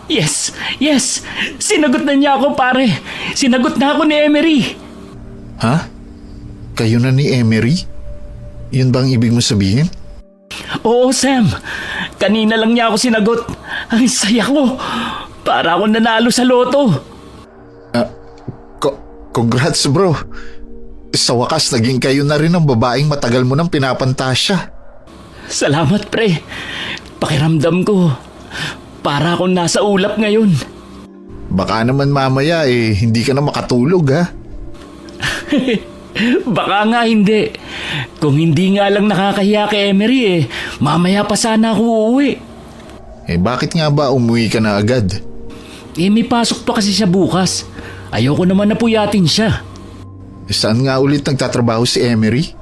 Yes! Yes! Sinagot na niya ako, pare! Sinagot na ako ni Emery! Ha? Kayo na ni Emery? Yun bang ibig mo sabihin? Oo, Sam. Kanina lang niya ako sinagot. Ang saya ko. Para ako nanalo sa loto. Congrats bro. Sa wakas naging kayo na rin ang babaeng matagal mo nang pinapantasya. Salamat, pre. Pakiramdam ko, para akong nasa ulap ngayon. Baka naman mamaya hindi ka na makatulog ha? Baka nga hindi. Kung hindi nga lang nakakahiya kay Emery mamaya pa sana ako uuwi. Bakit nga ba umuwi ka na agad? May pasok pa kasi siya bukas. Ayoko naman na puyatin siya. Saan nga ulit nagtatrabaho si Emery?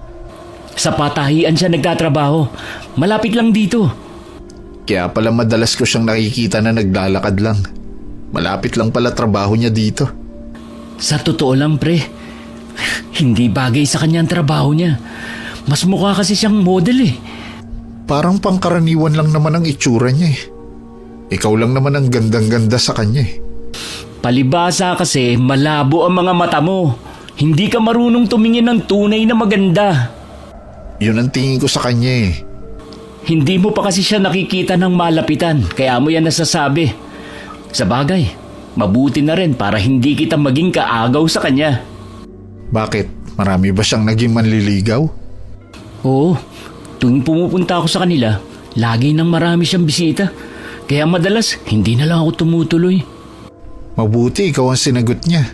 Sa patahian siya nagtatrabaho. Malapit lang dito. Kaya pala madalas ko siyang nakikita na naglalakad lang. Malapit lang pala trabaho niya dito. Sa totoo lang, pre, hindi bagay sa kanya ang trabaho niya. Mas mukha kasi siyang model. Parang pangkaraniwan lang naman ang itsura niya. Ikaw lang naman ang gandang-ganda sa kanya. Palibasa kasi malabo ang mga mata mo. Hindi ka marunong tumingin ng tunay na maganda. Yun ang tingin ko sa kanya. Hindi mo pa kasi siya nakikita ng malapitan, kaya mo yan nasasabi. Sa bagay, mabuti na rin para hindi kita maging kaagaw sa kanya. Bakit? Marami ba siyang naging manliligaw? Oo, tuwing pumupunta ako sa kanila, lagi nang marami siyang bisita. Kaya madalas, hindi na lang ako tumutuloy. Mabuti ikaw ang sinagot niya.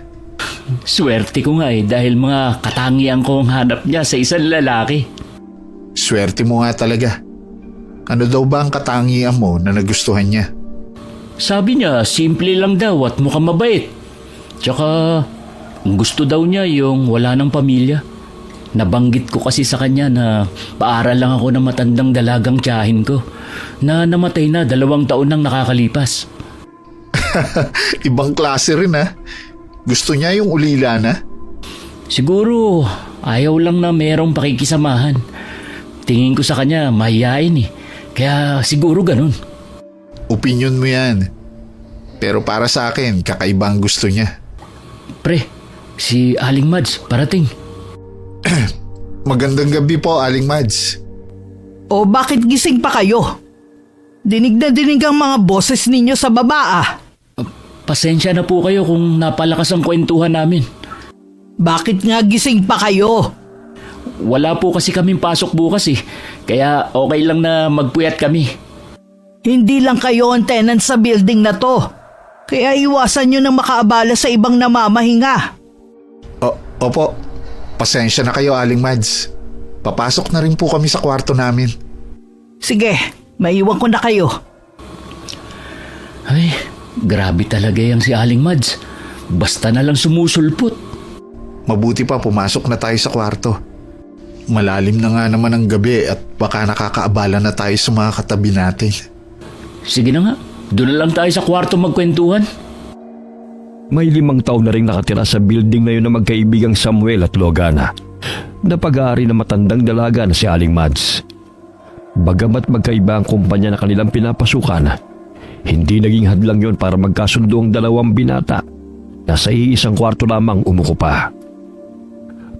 Swerte ko nga dahil mga katangian ko ang hanap niya sa isang lalaki. Swerte mo nga talaga. Ano daw ba ang katangian mo na nagustuhan niya? Sabi niya, simple lang daw at mukhang mabait. Tsaka, gusto daw niya yung wala ng pamilya. Nabanggit ko kasi sa kanya na paaral lang ako ng matandang dalagang tiyahin ko na namatay na 2 taon nang nakakalipas. Ibang klase rin ha. Gusto niya yung ulila na? Siguro, ayaw lang na merong pakikisamahan. Tingin ko sa kanya, mahihain. Kaya siguro ganun. Opinion mo yan. Pero para sa akin, kakaiba ang gusto niya. Pre, si Aling Mads, parating. Magandang gabi po, Aling Mads. O bakit gising pa kayo? Dinig na dinig ang mga boses ninyo sa baba. Pasensya na po kayo kung napalakas ang kwentuhan namin. Bakit nga gising pa kayo? Wala po kasi kaming pasok bukas kaya okay lang na magpuyat kami. Hindi lang kayo ang tenant sa building na to. Kaya iwasan nyo nang makaabala sa ibang namamahinga. Opo, pasensya na kayo, Aling Mads. Papasok na rin po kami sa kwarto namin. Sige, maiwan ko na kayo. Ay, grabe talaga yang si Aling Mads. Basta na lang sumusulpot. Mabuti pa pumasok na tayo sa kwarto. Malalim na nga naman ang gabi at baka nakakaabala na tayo sa mga katabi natin. Sige na nga, doon na lang tayo sa kwarto magkwentuhan. May 5 taon na rin nakatira sa building na yun na magkaibigang Samuel at Logana, na pag-aari ng matandang dalaga na si Aling Mads. Bagamat magkaiba ang kumpanya na kanilang pinapasukan, hindi naging hadlang yon para magkasundo ang 2 binata na sa iisang kwarto lamang umuko pa.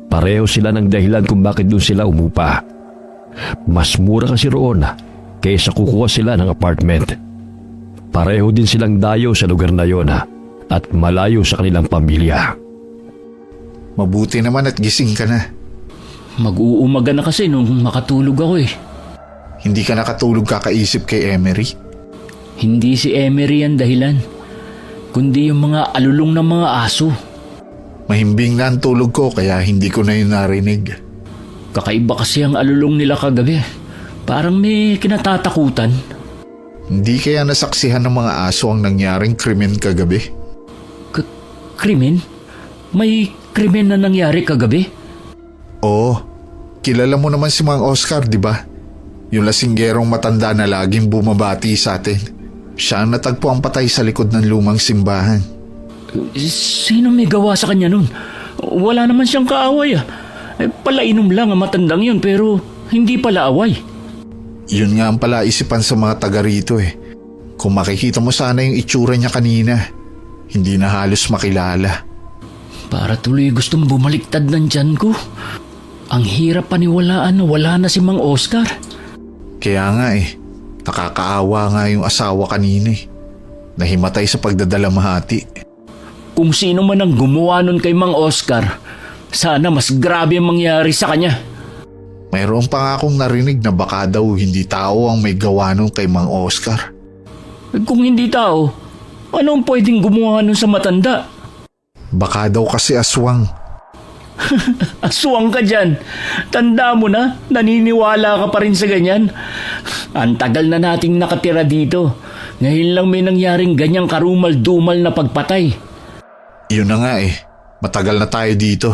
Pareho sila ng dahilan kung bakit doon sila umupa. Mas mura kasi roon kaysa kukuha sila ng apartment. Pareho din silang dayo sa lugar na yon at malayo sa kanilang pamilya. Mabuti naman at gising ka na. Mag-uumaga na kasi nung makatulog ako Hindi ka nakatulog kakaisip kay Emery? Hindi si Emery ang dahilan, kundi yung mga alulong ng mga aso. Mahimbing na ang tulog ko kaya hindi ko na yun narinig. Kakaiba kasi ang alulong nila kagabi. Parang may kinatatakutan. Hindi kaya nasaksihan ng mga aso ang nangyaring krimen kagabi? Krimen? May krimen na nangyari kagabi? Oo, kilala mo naman si Mang Oscar, di ba? Yung lasinggerong matanda na laging bumabati sa atin. Siya ang natagpo ang patay sa likod ng lumang simbahan. Sino may gawa sa kanya nun? Wala naman siyang kaaway palainom lang ang matandang yun pero hindi pala away. Yun nga ang palaisipan sa mga taga rito Kung makikita mo sana yung itsura niya kanina, hindi na halos makilala. Para tuloy gustong bumaliktad ng tiyan ko. Ang hirap paniwalaan na wala na si Mang Oscar. Kaya nga nakakaawa nga yung asawa kanina nahimatay sa pagdadalamhati. Kung sino man ang gumawa nun kay Mang Oscar, sana mas grabe ang mangyari sa kanya. Mayroon pa nga akong narinig na baka daw hindi tao ang may gawa nun kay Mang Oscar. Kung hindi tao, anong pwedeng gumawa nun sa matanda? Baka daw kasi aswang. Aswang ka dyan. Tanda mo na, naniniwala ka pa rin sa ganyan. Ang tagal na nating nakatira dito. Ngayon lang may nangyaring ganyang karumal-dumal na pagpatay. Yun na nga matagal na tayo dito.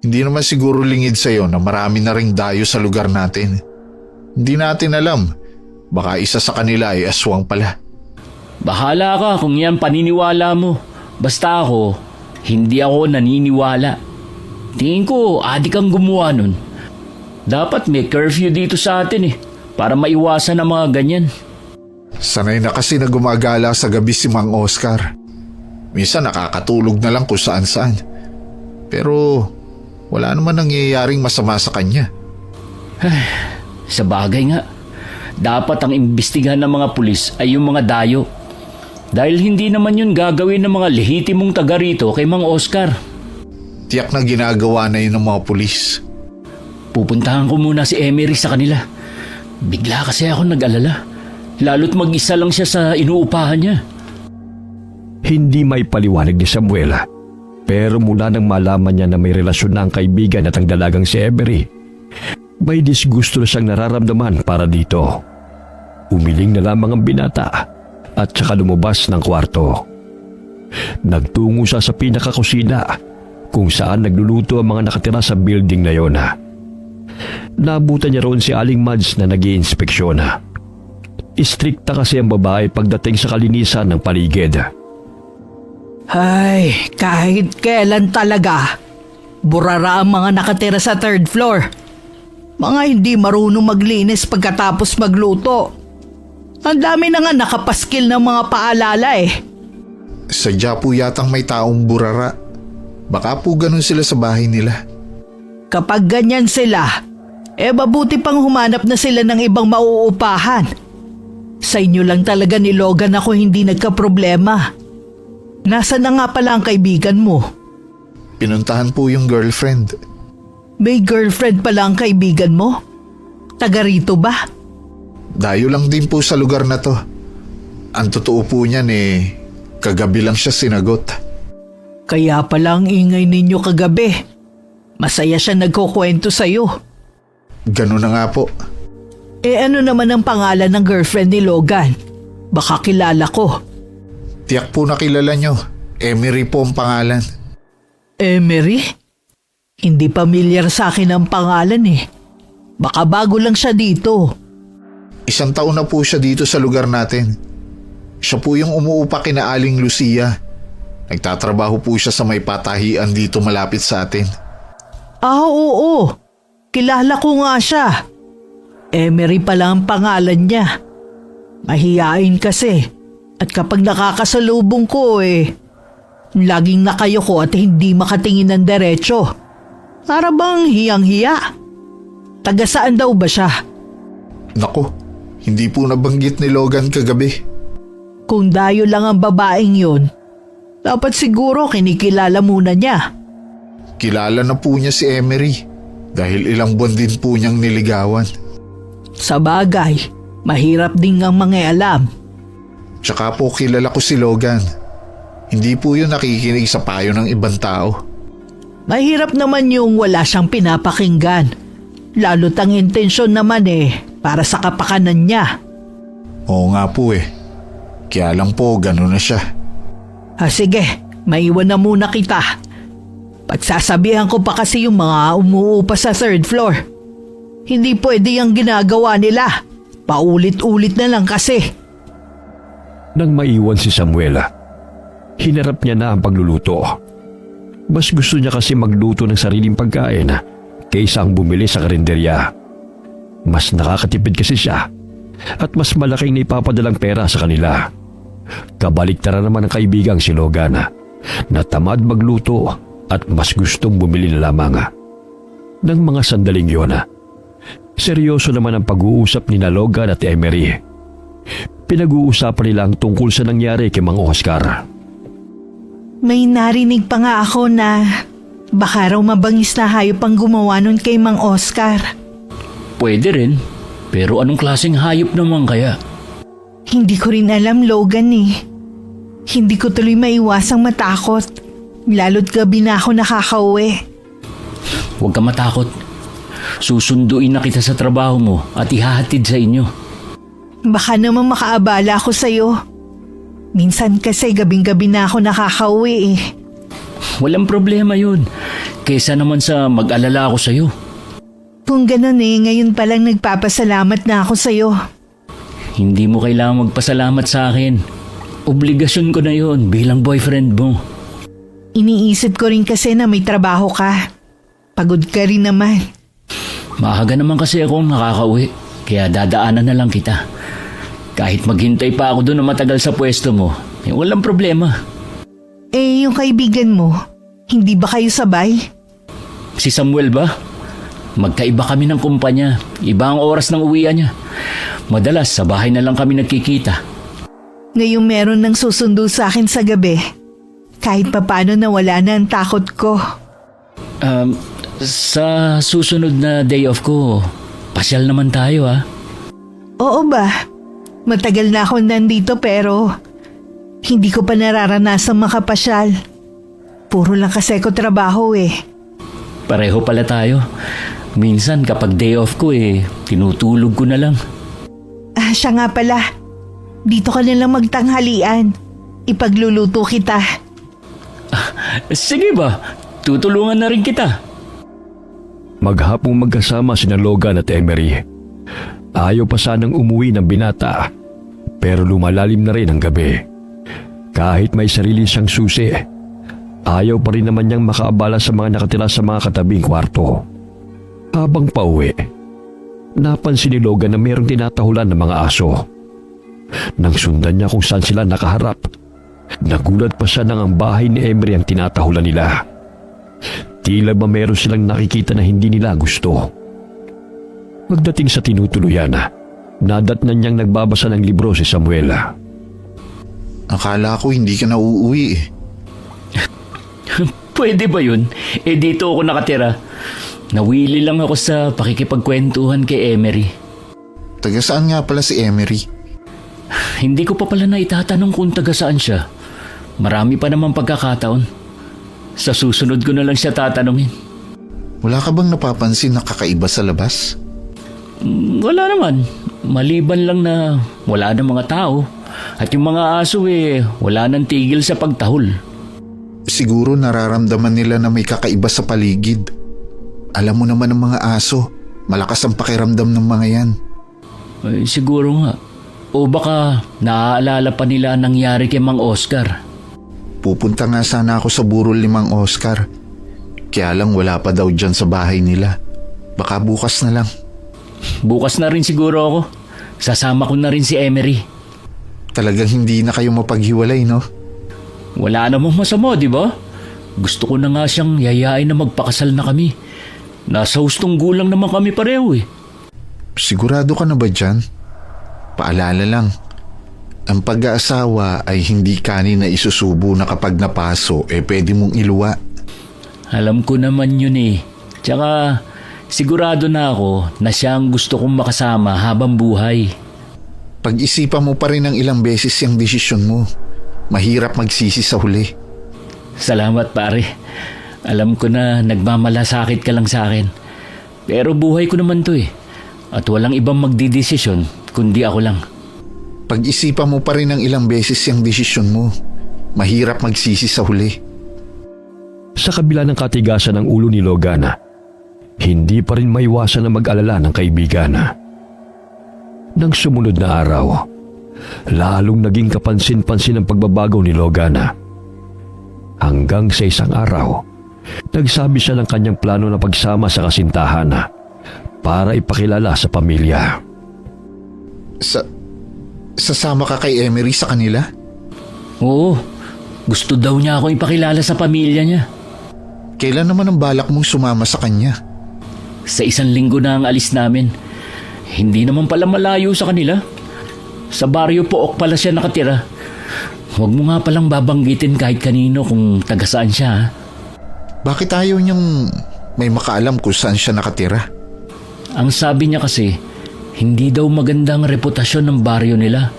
Hindi naman siguro lingid sa'yo na marami na ring dayo sa lugar natin. Hindi natin alam. Baka isa sa kanila ay aswang pala. Bahala ka kung yan paniniwala mo. Basta ako, hindi ako naniniwala. Tingin ko, adik ang gumawa nun. Dapat may curfew dito sa atin para maiwasan ang mga ganyan. Sanay na kasi na gumagala sa gabi si Mang Oscar. Minsan nakakatulog na lang kung saan-saan. Pero wala naman nangyayaring masama sa kanya. Sa bagay nga, dapat ang imbestigahan ng mga pulis ay yung mga dayo. Dahil hindi naman yun gagawin ng mga lehitimong taga rito kay Mang Oscar. Tiyak na ginagawa na yun ng mga pulis. Pupuntahan ko muna si Emery sa kanila. Bigla kasi ako nag-alala. Lalo't mag-isa lang siya sa inuupahan niya. Hindi may paliwanag ni Samuel. Pero mula nang malaman niya na may relasyon na ang kaibigan at ang dalagang si Emery, may disgusto na siyang nararamdaman para dito. Umiling na lamang ang binata at saka lumabas ng kwarto. Nagtungo siya sa pinakakusina kung saan nagluluto ang mga nakatira sa building na yon. Nabutan niya roon si Aling Mads na nag-iinspeksyon. Istrikta kasi ang babae pagdating sa kalinisan ng paligid. Ay, kahit kailan talaga. Burara ang mga nakatira sa third floor. Mga hindi marunong maglinis pagkatapos magluto. Ang dami na nga nakapaskil ng mga paalala Sadya po yatang may taong burara. Baka po ganun sila sa bahay nila. Kapag ganyan sila, mabuti pang humanap na sila ng ibang mauupahan. Sa inyo lang talaga ni Logan ako hindi nagka-problema. Nasaan na nga pala ang kaibigan mo? Pinuntahan po yung girlfriend. May girlfriend pala ang kaibigan mo? Taga rito ba? Dayo lang din po sa lugar na to. Ang totoo po niyan kagabi lang siya sinagot. Kaya pala ang ingay ninyo kagabi. Masaya siya nagkukwento sa'yo. Ganun na nga po. Ano naman ang pangalan ng girlfriend ni Logan? Baka kilala ko. Tiyak po na kilala nyo. Emery po ang pangalan. Emery? Hindi pamilyar sa akin ang pangalan Baka bago lang siya dito. 1 taon na po siya dito sa lugar natin. Siya po yung umuupa kina Aling Lucia. Nagtatrabaho po siya sa may patahian dito malapit sa atin. Oo. Kilala ko nga siya. Emery pala ang pangalan niya. Mahiyain kasi. At kapag nakakasalubong ko laging nakayoko at hindi makatingin ng diretso. Para bang hiyang-hiya. Taga saan daw ba siya? Nako, hindi po nabanggit ni Logan kagabi. Kung dayo lang ang babaeng yun, dapat siguro kinikilala muna niya. Kilala na po niya si Emery dahil ilang buwan din po niyang niligawan. Sa bagay, mahirap din ngang mangialam. Tsaka po kilala ko si Logan. Hindi po yun nakikinig sa payo ng ibang tao. Mahirap naman yung wala siyang pinapakinggan. Lalo't ang intensyon naman para sa kapakanan niya. Oo nga po Kaya lang po gano'n na siya. Sige, maiwan na muna kita. Pagsasabihan ko pa kasi yung mga umuupa sa third floor. Hindi pwede yung ginagawa nila. Paulit-ulit na lang kasi. Nang maiwan si Samuel, hinarap niya na ang pagluluto. Mas gusto niya kasi magluto ng sariling pagkain kaysa ang bumili sa karinderya. Mas nakakatipid kasi siya at mas malaking naipapadalang pera sa kanila. Kabaliktaran naman ang kaibigang si Logan na tamad magluto at mas gustong bumili na lamang. Nang mga sandaling yun, seryoso naman ang pag-uusap ni Logan at Emery. Pinag-uusapan nila ang tungkol sa nangyari kay Mang Oscar. May narinig pa nga ako na baka raw mabangis na hayop ang gumawa nun kay Mang Oscar. Pwede rin, pero anong klaseng hayop naman kaya? Hindi ko rin alam, Logan eh. Hindi ko tuloy maiwasang matakot. Lalo't gabi na ako nakakauwi. Huwag ka matakot. Susunduin na kita sa trabaho mo at ihahatid sa inyo. Baka naman makaabala ako sa'yo. Minsan kasi gabing-gabi na ako nakakauwi eh. Walang problema yun. Kesa naman sa mag-alala ako sa'yo. Kung ganun eh, ngayon palang nagpapasalamat na ako sa'yo. Hindi mo kailangang magpasalamat sa akin. Obligasyon ko na yun bilang boyfriend mo. Iniisip ko rin kasi na may trabaho ka. Pagod ka rin naman. Maaga naman kasi akong nakakauwi, kaya dadaanan na lang kita. Kahit maghintay pa ako doon na matagal sa pwesto mo, walang problema. Eh, yung kaibigan mo, hindi ba kayo sabay? Si Samuel ba? Magkaiba kami ng kumpanya. Iba ang oras ng uwian niya. Madalas sa bahay na lang kami nagkikita. Ngayong meron ng susundo sa akin sa gabi, kahit papano nawala na ang takot ko. Sa susunod na day off ko, pasyal naman tayo ha. Oo ba? Matagal na ako nandito pero hindi ko pa nararanasang makapasyal. Puro lang kasi ko trabaho eh. Pareho pala tayo. Minsan kapag day off ko tinutulog ko na lang. Siya nga pala. Dito ka na lang magtanghalian. Ipagluluto kita. Sige ba? Tutulungan na rin kita. Maghapong magkasama sina Logan at Emery. Ayaw pa sanang umuwi ng binata, pero lumalalim na rin ang gabi. Kahit may sarili siyang susi, ayaw pa rin naman niyang makaabala sa mga nakatira sa mga katabing kwarto. Habang pauwi, napansin ni Logan na mayroong tinatahulan ng mga aso. Nang sundan niya kung saan sila nakaharap, nagulat pa siya nang ang bahay ni Emery ang tinatahulan nila. Tila ba meron silang nakikita na hindi nila gusto. Pagdating sa tinutuluyan, nadatnan niyang nagbabasa ng libro si Samuel. Akala ko hindi ka na uuwi eh. Pwede ba yun? Dito ako nakatira. Nawili lang ako sa pakikipagkwentuhan kay Emery. Taga saan nga pala si Emery? Hindi ko pa pala na itatanong kung taga saan siya. Marami pa naman pagkakataon. Sa susunod ko na lang siya tatanungin. Wala ka bang napapansin na kakaiba sa labas? Wala naman. Maliban lang na wala ng mga tao. At yung mga aso wala nang tigil sa pagtahol. Siguro nararamdaman nila na may kakaiba sa paligid. Alam mo naman ng mga aso, malakas ang pakiramdam ng mga yan. Siguro nga. O baka naaalala pa nila ang nangyari kay Mang Oscar. Pupunta nga sana ako sa burol ni Mang Oscar. Kaya lang wala pa daw dyan sa bahay nila. Baka bukas na lang. Bukas na rin siguro ako. Sasama ko na rin si Emery. Talagang hindi na kayo mapaghiwalay, no? Wala namang masama, di ba? Gusto ko na nga siyang yayain na magpakasal na kami. Nasa hustong gulang naman kami pareho eh. Sigurado ka na ba dyan? Paalala lang, ang pag-aasawa ay hindi kanin na isusubo na kapag napaso pwede mong iluwa. Alam ko naman yun eh. Tsaka sigurado na ako na siya ang gusto kong makasama habang buhay. Pag-isipan mo pa rin ng ilang beses yung desisyon mo. Mahirap magsisi sa huli. Salamat pare. Alam ko na nagmamalasakit ka lang sa akin. Pero buhay ko naman to eh. At walang ibang magdidesisyon kundi ako lang. Pag-isipan mo pa rin ng ilang beses yung desisyon mo. Mahirap magsisi sa huli. Sa kabila ng katigasan ng ulo ni Logan, hindi pa rin maiwasan na mag-alala ng kaibigan. Nang sumunod na araw, lalong naging kapansin-pansin ang pagbabago ni Logan. Hanggang sa isang araw, nagsabi siya ng kanyang plano na pagsama sa kasintahan para ipakilala sa pamilya. Sasama ka kay Emery sa kanila? Oo, gusto daw niya ako ipakilala sa pamilya niya. Kailan naman ang balak mong sumama sa kanya? Sa 1 linggo na ang alis namin. Hindi naman pala malayo sa kanila. Sa baryo Pook pala siya nakatira. Huwag mo nga palang babanggitin kahit kanino kung taga saan siya, ha? Bakit ayaw niyang may makaalam kung saan siya nakatira? Ang sabi niya kasi, hindi daw magandang reputasyon ng baryo nila.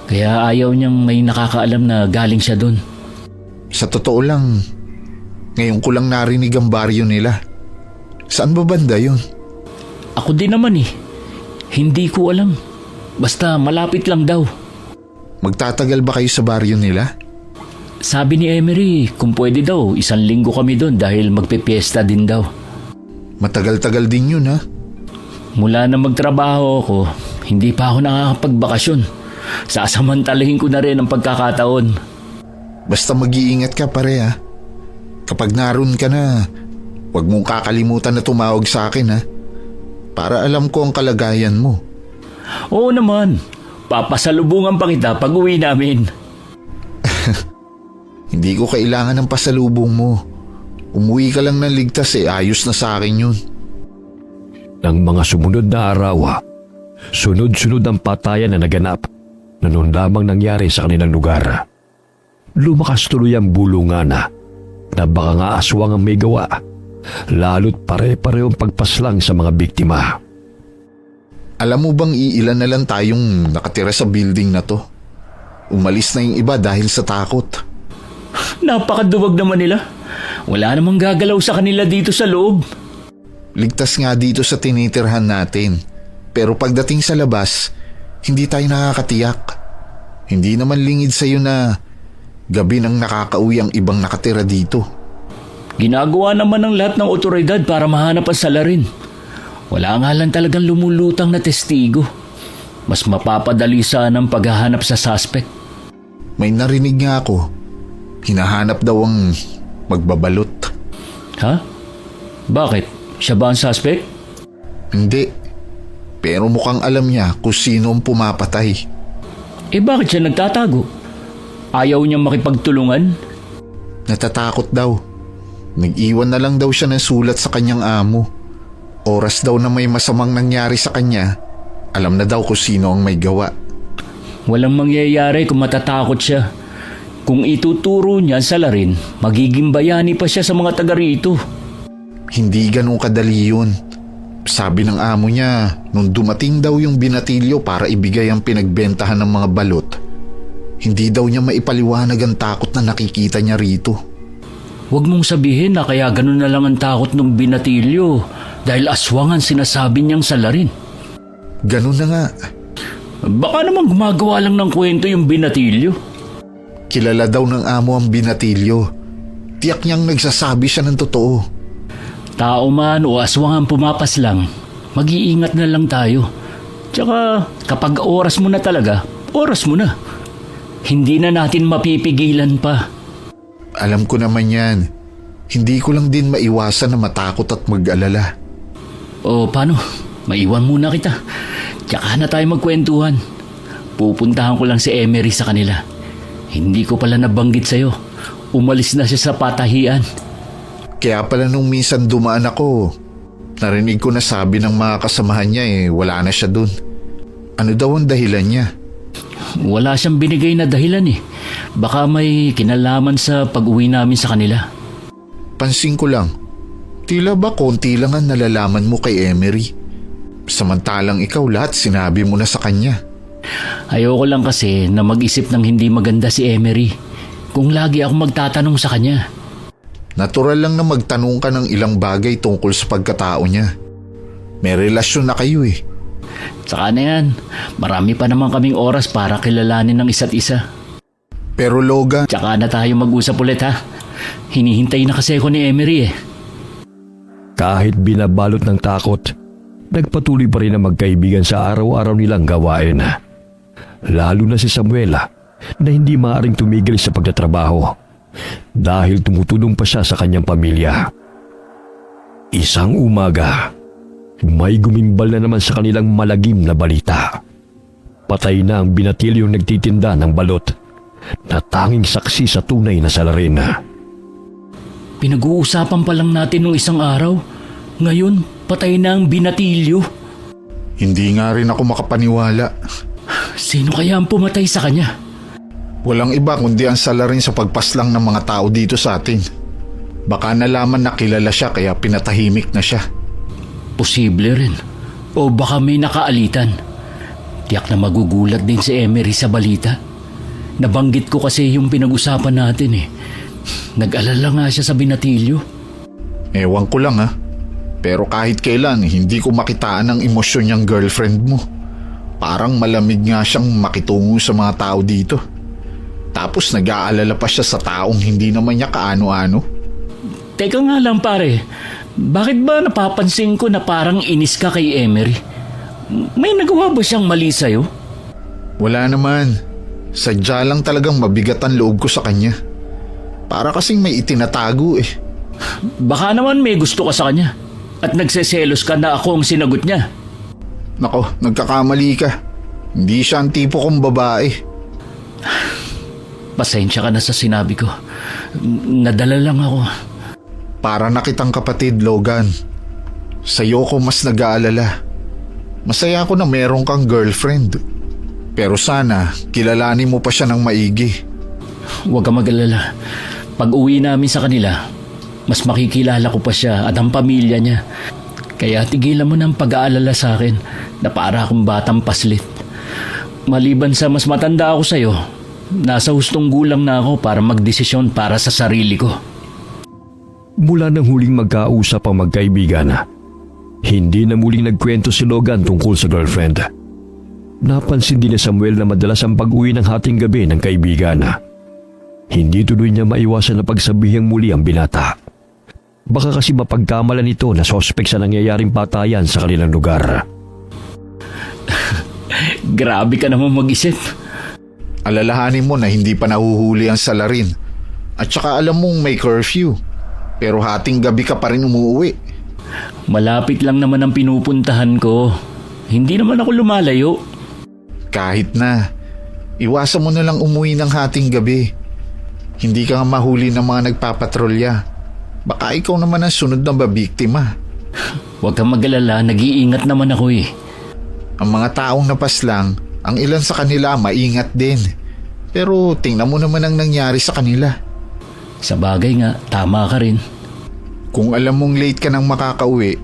Kaya ayaw niyang may nakakaalam na galing siya doon. Sa totoo lang, ngayon ko lang narinig ang baryo nila. Saan ba banda yun? Ako din naman eh. Hindi ko alam. Basta malapit lang daw. Magtatagal ba kayo sa baryo nila? Sabi ni Emery, kung pwede daw, 1 linggo kami doon dahil magpipiesta din daw. Matagal-tagal din yun ha? Mula na magtrabaho ako, hindi pa ako nakakapagbakasyon. Sasamantalahin ko na rin ang pagkakataon. Basta mag-iingat ka pare ha. Kapag naroon ka na, huwag mong kakalimutan na tumawag sa akin ha. Para alam ko ang kalagayan mo. Oo naman, papasalubungan pa kita pag uwi namin. Hindi ko kailangan ng pasalubong mo. Umuwi ka lang ng ligtas ayos na sa akin yun. Nang mga sumunod na araw, sunod-sunod ang patayan na naganap na noon lamang nangyari sa kanilang lugar. Lumakas tuloy ang bulungan na baka nga aswang ang may gawa, lalo't pare-parehong pagpaslang sa mga biktima. Alam mo bang iilan na lang tayong nakatira sa building na to? Umalis na yung iba dahil sa takot. Napakaduwag naman nila. Wala namang gagalaw sa kanila dito sa loob. Ligtas nga dito sa tinitirhan natin. Pero pagdating sa labas, hindi tayo nakakatiyak. Hindi naman lingid sa'yo na gabi nang nakakauwi ang ibang nakatira dito. Ginagawa naman ng lahat ng otoridad para mahanap ang salarin. Wala nga lang talagang lumulutang na testigo. Mas mapapadali sana ang paghahanap sa suspect. May narinig nga ako. Hinahanap daw ang magbabalot. Ha? Bakit? Siya ba ang suspect? Hindi. Pero mukhang alam niya kung sino ang pumapatay. Eh bakit siya nagtatago? Ayaw niyang makipagtulungan? Natatakot daw. Nag-iwan na lang daw siya ng sulat sa kanyang amo. Oras daw na may masamang nangyari sa kanya, alam na daw kung sino ang may gawa. Walang mangyayari kung matatakot siya. Kung ituturo niya ang salarin, magiging bayani pa siya sa mga taga rito. Hindi ganun kadali yun. Sabi ng amo niya, nung dumating daw yung binatilyo para ibigay ang pinagbentahan ng mga balot, hindi daw niya maipaliwanag ang takot na nakikita niya rito. Huwag mong sabihin na kaya ganun na lang ang takot ng binatilyo dahil aswang ang sinasabi niyang salarin. Ganun na nga. Baka naman gumagawa lang ng kwento yung binatilyo. Kilala daw ng amo ang binatilyo. Tiyak niyang nagsasabi siya ng totoo. Tao man o aswang ang pumapas lang, mag-iingat na lang tayo. Tsaka kapag oras mo na talaga, oras mo na. Hindi na natin mapipigilan pa. Alam ko naman yan. Hindi ko lang din maiwasan na matakot at mag-alala. O paano? Maiwan muna kita. Tsaka na tayo magkwentuhan. Pupuntahan ko lang si Emery sa kanila. Hindi ko pala nabanggit sa'yo. Umalis na siya sa patahian. Kaya pala nung minsan dumaan ako, narinig ko na sabi ng mga kasamahan niya wala na siya dun. Ano daw ang dahilan niya? Wala siyang binigay na dahilan eh. Baka may kinalaman sa pag-uwi namin sa kanila. Pansin ko lang, tila ba konti lang ang nalalaman mo kay Emery? Samantalang ikaw lahat sinabi mo na sa kanya. Ayoko lang kasi na mag-isip ng hindi maganda si Emery kung lagi ako magtatanong sa kanya. Natural lang na magtanong ka ng ilang bagay tungkol sa pagkatao niya. May relasyon na kayo eh. Saka na yan, marami pa naman kaming oras para kilalanin ng isa't isa. Pero Logan, Tsaka na tayo mag-usap ulit ha. Hinihintay na kasi ako ni Emery eh. Kahit binabalot ng takot, nagpatuloy pa rin ang magkaibigan sa araw-araw nilang gawain. Lalo na si Samuel na hindi maaaring tumigil sa pagtatrabaho dahil tumutulong pa siya sa kanyang pamilya. Isang umaga, may gumimbal na naman sa kanilang malagim na balita. Patay na ang binatilyong nagtitinda ng balot na tanging saksi sa tunay na salarin. Pinag-uusapan pa lang natin nung isang araw. Ngayon, patay na ang binatilyo. Hindi nga rin ako makapaniwala. Sino kaya ang pumatay sa kanya? Walang iba kundi ang salarin sa pagpaslang ng mga tao dito sa atin. Baka nalaman na kilala siya kaya pinatahimik na siya. Posible rin. O baka may nakaalitan. Tiyak na magugulat din si Emery sa balita. Nabanggit ko kasi yung pinag-usapan natin eh. Nag-alala nga siya sa binatilyo. Ewan ko lang ha. Pero kahit kailan hindi ko makitaan ang emosyon niyang girlfriend mo. Parang malamig nga siyang makitungo sa mga tao dito. Tapos nag-aalala pa siya sa taong hindi naman niya kaano-ano. Teka nga lang pare, bakit ba napapansin ko na parang inis ka kay Emery? May nagawa ba siyang mali sa'yo? Wala naman. Sadya lang talagang mabigat ang loob ko sa kanya. Para kasing may itinatago eh. Baka naman may gusto ka sa kanya at nagseselos ka na ako ang sinagot niya. Nako, nagkakamali ka. Hindi siya ang tipo kong babae. Pasensya ka na sa sinabi ko. Nadala lang ako. Para na kitang kapatid, Logan. Sa'yo ko mas nag-aalala. Masaya ako na meron kang girlfriend. Pero sana, kilalanin mo pa siya ng maigi. Huwag ka mag-alala. Pag uwi namin sa kanila, mas makikilala ko pa siya at ang pamilya niya. Kaya tigilan mo ng pag-aalala sa akin na para akong batang paslit. Maliban sa mas matanda ako sa'yo, nasa hustong gulang na ako para magdesisyon para sa sarili ko. Mula nang huling magkausap ang magkaibigan, hindi na muling nagkwento si Logan tungkol sa girlfriend. Napansin din ni Samuel na madalas ang pag-uwi ng hating gabi ng kaibigan. Hindi tuloy niya maiwasan na pagsabihang muli ang binata. Baka kasi mapagkamalan ito na sospek sa nangyayaring patayan sa kanilang lugar. Grabe ka naman mag-isip. Alalahanin mo na hindi pa nahuhuli ang salarin. At saka alam mong may curfew. Pero hating gabi ka pa rin umuwi. Malapit lang naman ang pinupuntahan ko. Hindi naman ako lumalayo. Kahit na, iwasan mo na lang umuwi ng hating gabi. Hindi ka nga mahuli ng mga nagpapatrolya. Baka ikaw naman ang sunod na babiktima. Huwag kang mag-alala, nag-iingat naman ako eh. Ang mga taong napaslang, ang ilan sa kanila maingat din. Pero tingnan mo naman ang nangyari sa kanila. Sa bagay nga, tama ka rin. Kung alam mong late ka nang makakauwi,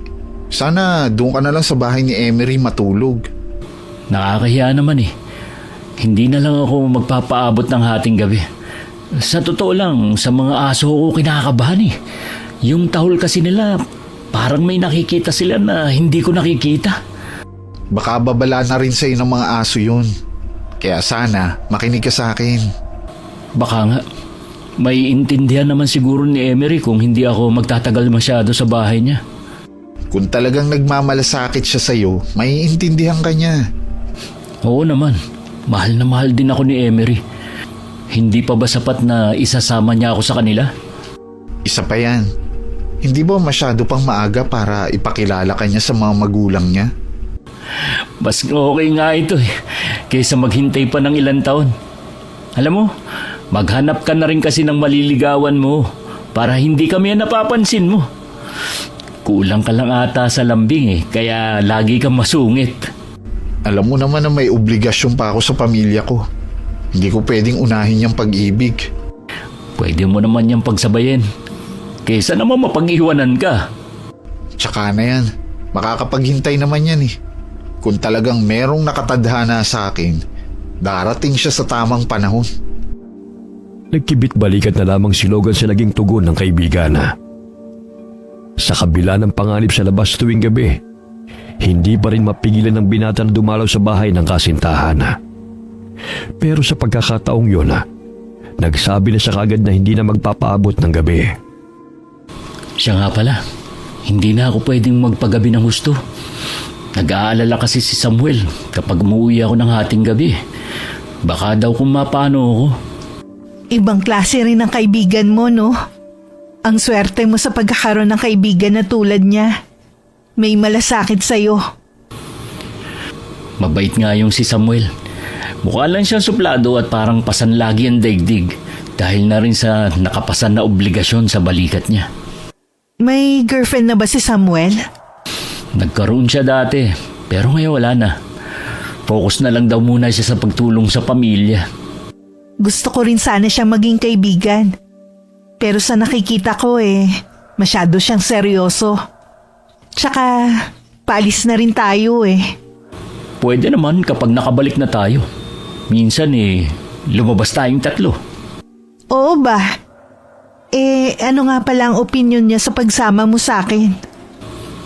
sana doon ka na lang sa bahay ni Emery matulog. Nakakahiya naman eh. Hindi na lang ako magpapaabot ng hating gabi. Sa totoo lang, sa mga aso ko kinakabahan eh. Yung tahol kasi nila, parang may nakikita sila na hindi ko nakikita. Baka babala na rin sa'yo ng mga aso yun. Kaya sana makinig ka sa akin. Baka nga, may intindihan naman siguro ni Emery kung hindi ako magtatagal masyado sa bahay niya. Kung talagang nagmamalasakit siya sa'yo, may intindihan ka niya. Oo naman, mahal na mahal din ako ni Emery. Hindi pa ba sapat na isasama niya ako sa kanila? Isa pa yan. Hindi ba masyado pang maaga para ipakilala ka niya sa mga magulang niya? Mas okay nga ito eh, kaysa maghintay pa ng ilang taon. Alam mo, maghanap ka na rin kasi ng maliligawan mo para hindi kami napapansin mo. Kulang ka lang ata sa lambing eh, kaya lagi kang masungit. Alam mo naman na may obligasyon pa ako sa pamilya ko. Hindi ko pwedeng unahin yung pag-ibig. Pwede mo naman yung pagsabayin, kaysa naman mapag-iwanan ka. Tsaka na yan, makakapaghintay naman yan eh. Kung talagang merong nakatadhana sa akin, darating siya sa tamang panahon. Nagkibit-balikat na lamang si Logan sa naging tugon ng kaibigan. Sa kabila ng panganib sa labas tuwing gabi, hindi pa rin mapigilan ng binata na dumalaw sa bahay ng kasintahan. Pero sa pagkakataong yun, nagsabi na siya kagad na hindi na magpapaabot ng gabi. Siya nga pala, hindi na ako pwedeng magpagabi ng husto. Nag-aalala kasi si Samuel kapag umuwi ako ng hating gabi. Baka daw kung mapano ako. Ibang klase rin ang kaibigan mo, no? Ang swerte mo sa pagkakaroon ng kaibigan na tulad niya. May malasakit sa'yo. Mabait nga yung si Samuel. Mukha lang siyang suplado at parang pasanlagi ang daigdig dahil na rin sa nakapasan na obligasyon sa balikat niya. May girlfriend na ba si Samuel? Nagkaroon siya dati, pero ngayon wala na. Focus na lang daw muna siya sa pagtulong sa pamilya. Gusto ko rin sana siyang maging kaibigan. Pero sa nakikita ko masyado siyang seryoso. Tsaka, paalis na rin tayo Pwede naman kapag nakabalik na tayo. Minsan lumabas tayong 3. Oo ba? Ano nga pala ang opinion niya sa pagsama mo sa akin?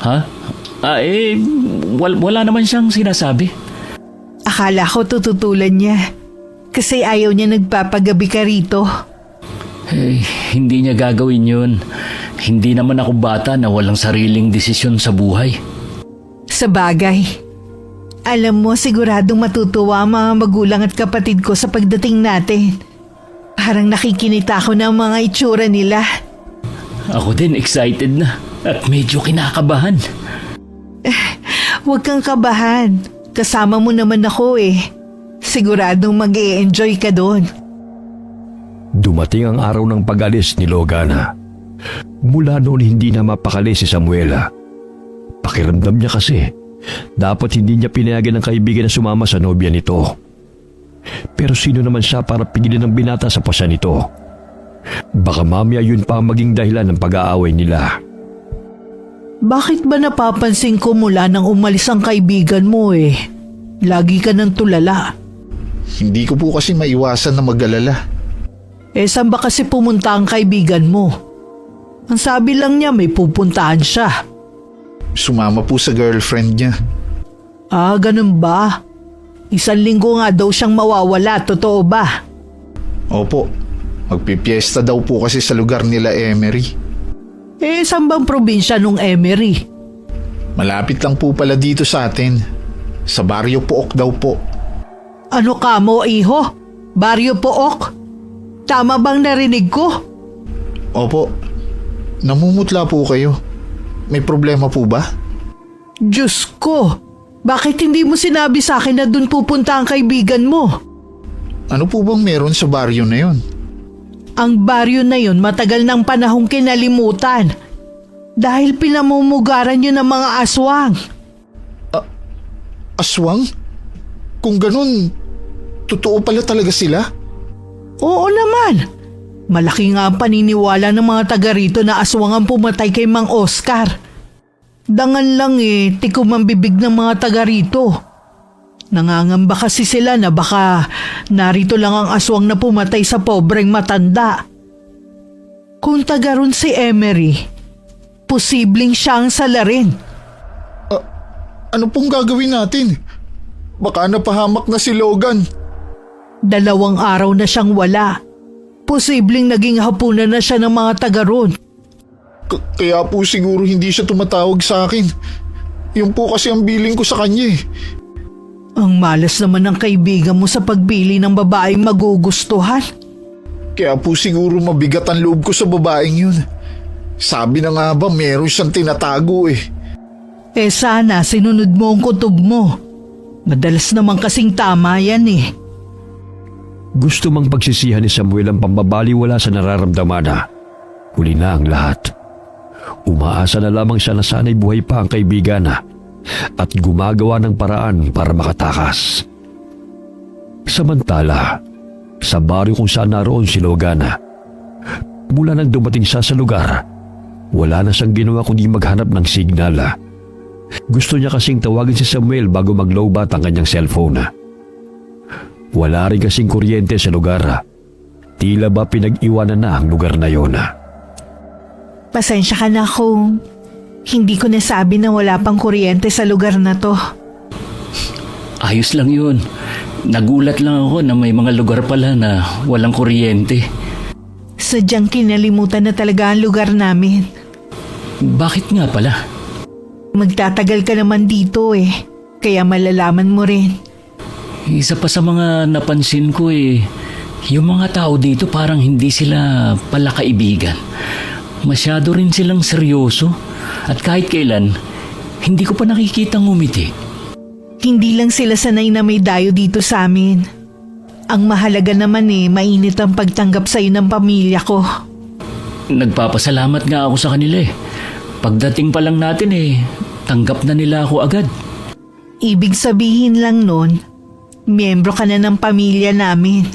Ha? Wala naman siyang sinasabi. Akala ko tututulan niya. Kasi ayaw niya nagpapagabi ka rito. Hindi niya gagawin yun. Hindi naman ako bata na walang sariling desisyon sa buhay. Sa bagay. Alam mo, siguradong matutuwa ang mga magulang at kapatid ko sa pagdating natin. Parang nakikinita ako ng mga itsura nila. Ako din excited na at medyo kinakabahan. Huwag kang kabahan. Kasama mo naman ako Siguradong mag-e-enjoy ka doon. Dumating ang araw ng pag-alis ni Logana. Mula noon hindi na mapakali si Samuela. Pakiramdam niya kasi, dapat hindi niya pinayagan ng kaibigan na sumama sa nobya nito. Pero sino naman siya para pigilin ng binata sa pasya nito? Baka mamaya yun pa ang maging dahilan ng pag-aaway nila. Bakit ba napapansin ko mula nang umalis ang kaibigan mo Lagi ka nang tulala. Hindi ko po kasi maiwasan na mag-alala. Saan ba kasi pumunta ang kaibigan mo? Ang sabi lang niya may pupuntahan siya. Sumama po sa girlfriend niya. Ganun ba? 1 linggo nga daw siyang mawawala, totoo ba? Opo, magpipiesta daw po kasi sa lugar nila Emery. Saan bang probinsya nung Emery? Malapit lang po pala dito sa atin. Sa Baryo Pook daw po. Ano ka mo, iho? Baryo Pook? Tama bang narinig ko? Opo, namumutla po kayo. May problema po ba? Diyos ko, bakit hindi mo sinabi sa akin na dun pupunta ang kaibigan mo? Ano po bang meron sa baryo na yun? Ang baryo na yun matagal ng panahong kinalimutan dahil pinamumugaran yun ng mga aswang. Aswang? Kung ganun, totoo pala talaga sila? Oo naman. Malaki nga ang paniniwala ng mga taga rito na aswang ang pumatay kay Mang Oscar. Dangan lang tikom ang bibig ng mga taga rito. Nangangamba kasi sila na baka narito lang ang aswang na pumatay sa pobreng matanda. Kung taga ron si Emery, posibleng siya ang salarin. Ano pong gagawin natin? Baka napahamak na si Logan. 2 araw na siyang wala. Posibleng naging hapunan na siya ng mga taga ron. Kaya po siguro hindi siya tumatawag sa akin. Yun po kasi ang billing ko sa kanya Ang malas naman ng kaibigan mo sa pagbili ng babaeng magugustuhan. Kaya po siguro mabigat ang loob ko sa babaeng yun. Sabi na nga ba meron siyang tinatago Sana sinunod mo ang kutob mo. Madalas naman kasing tama yan Gusto mang pagsisihan ni Samuel ang pambabaliwala sa nararamdaman na. Huli na ang lahat. Umaasa na lamang siya na sana'y buhay pa ang kaibigan at gumagawa ng paraan para makatakas. Samantala, sa baryo kung saan naroon si Logana, mula nang dumating siya sa lugar, wala na siyang ginawa kundi maghanap ng signal. Gusto niya kasing tawagin si Samuel bago mag-lowbat ang kanyang cellphone. Wala rin kasing kuryente sa lugar. Tila ba pinag-iwanan na ang lugar na yon. Pasensya ka na kung hindi ko nasabi na wala pang kuryente sa lugar na to. Ayos lang yun. Nagulat lang ako na may mga lugar pala na walang kuryente. Sadyang kinalimutan na talaga ang lugar namin. Bakit nga pala? Magtatagal ka naman dito kaya malalaman mo rin. Isa pa sa mga napansin ko yung mga tao dito parang hindi sila pala kaibigan. Masyado rin silang seryoso at kahit kailan, hindi ko pa nakikitang ngumiti. Hindi lang sila sanay na may dayo dito sa amin. Ang mahalaga naman mainit ang pagtanggap sa'yo ng pamilya ko. Nagpapasalamat nga ako sa kanila eh. Pagdating pa lang natin tanggap na nila ako agad. Ibig sabihin lang nun, miyembro ka na ng pamilya namin.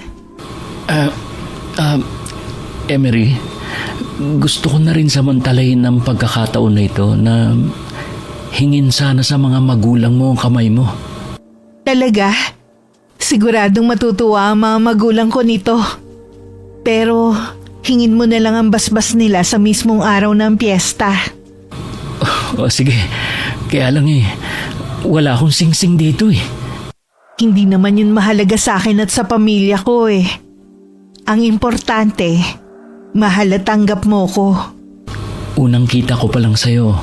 Emery, gusto ko na rin samantalahin ng pagkakataon na ito na hingin sana sa mga magulang mo ang kamay mo. Talaga? Siguradong matutuwa ang mga magulang ko nito. Pero hingin mo na lang ang basbas nila sa mismong araw ng piyesta. O sige, kaya lang wala akong singsing dito eh. Hindi naman yun mahalaga sa akin at sa pamilya ko eh. Ang importante, mahal at tanggap mo ko. Unang kita ko pa lang sa'yo,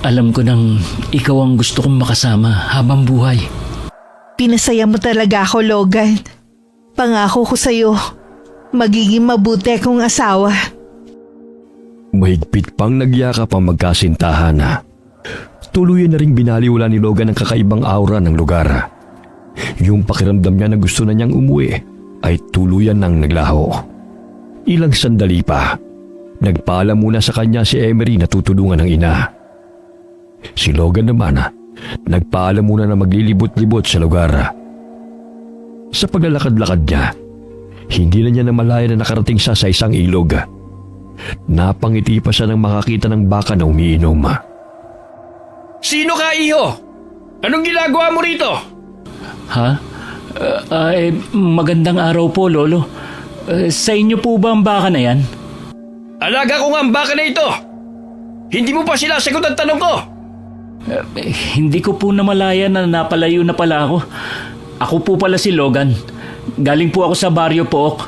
alam ko nang ikaw ang gusto kong makasama habang buhay. Pinasaya mo talaga ako, Logan. Pangako ko sa'yo, magiging mabuti akong asawa. Mahigpit pang nagyakap ang magkasintahan na. Tuluyan na ring binaliwala ni Logan ang kakaibang aura ng lugar. Yung pakiramdam niya na gusto na niyang umuwi ay tuluyan nang naglaho. Ilang sandali pa, nagpaalam muna sa kanya si Emery na tutulungan ng ina. Si Logan naman, nagpaalam muna na maglilibot-libot sa lugar. Sa paglalakad-lakad niya, hindi na niya namalaya na nakarating siya sa isang ilog. Napangiti pa siya nang makakita ng baka na umiinom. Sino ka, iho? Anong ginagawa mo rito? Ha? Magandang araw po, Lolo. Sa inyo po ba ang baka na yan? Alaga ko nga ang baka na ito. Hindi mo pa sinasagot ang tanong ko. Hindi ko po namalaya na napalayo na pala ako. Ako po pala si Logan. Galing po ako sa Barrio Pook.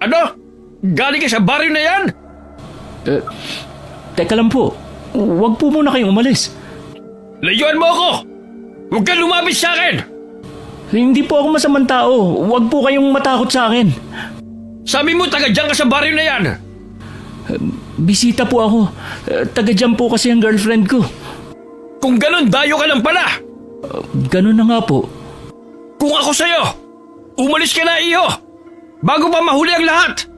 Ano? Galing ka sa baryo na yan? Teka lang po. Huwag po muna kayong umalis. Layuan mo ako! Huwag kang lumapit sa akin! Hindi po ako masamang tao. Huwag po kayong matakot sa akin. Sabi mo taga dyan ka sa baryo na yan. Bisita po ako. Taga dyan po kasi ang girlfriend ko. Kung ganun, dayo ka lang pala. Ganun na nga po. Kung ako sa'yo, umalis ka na, iho. Bago pa mahuli ang lahat.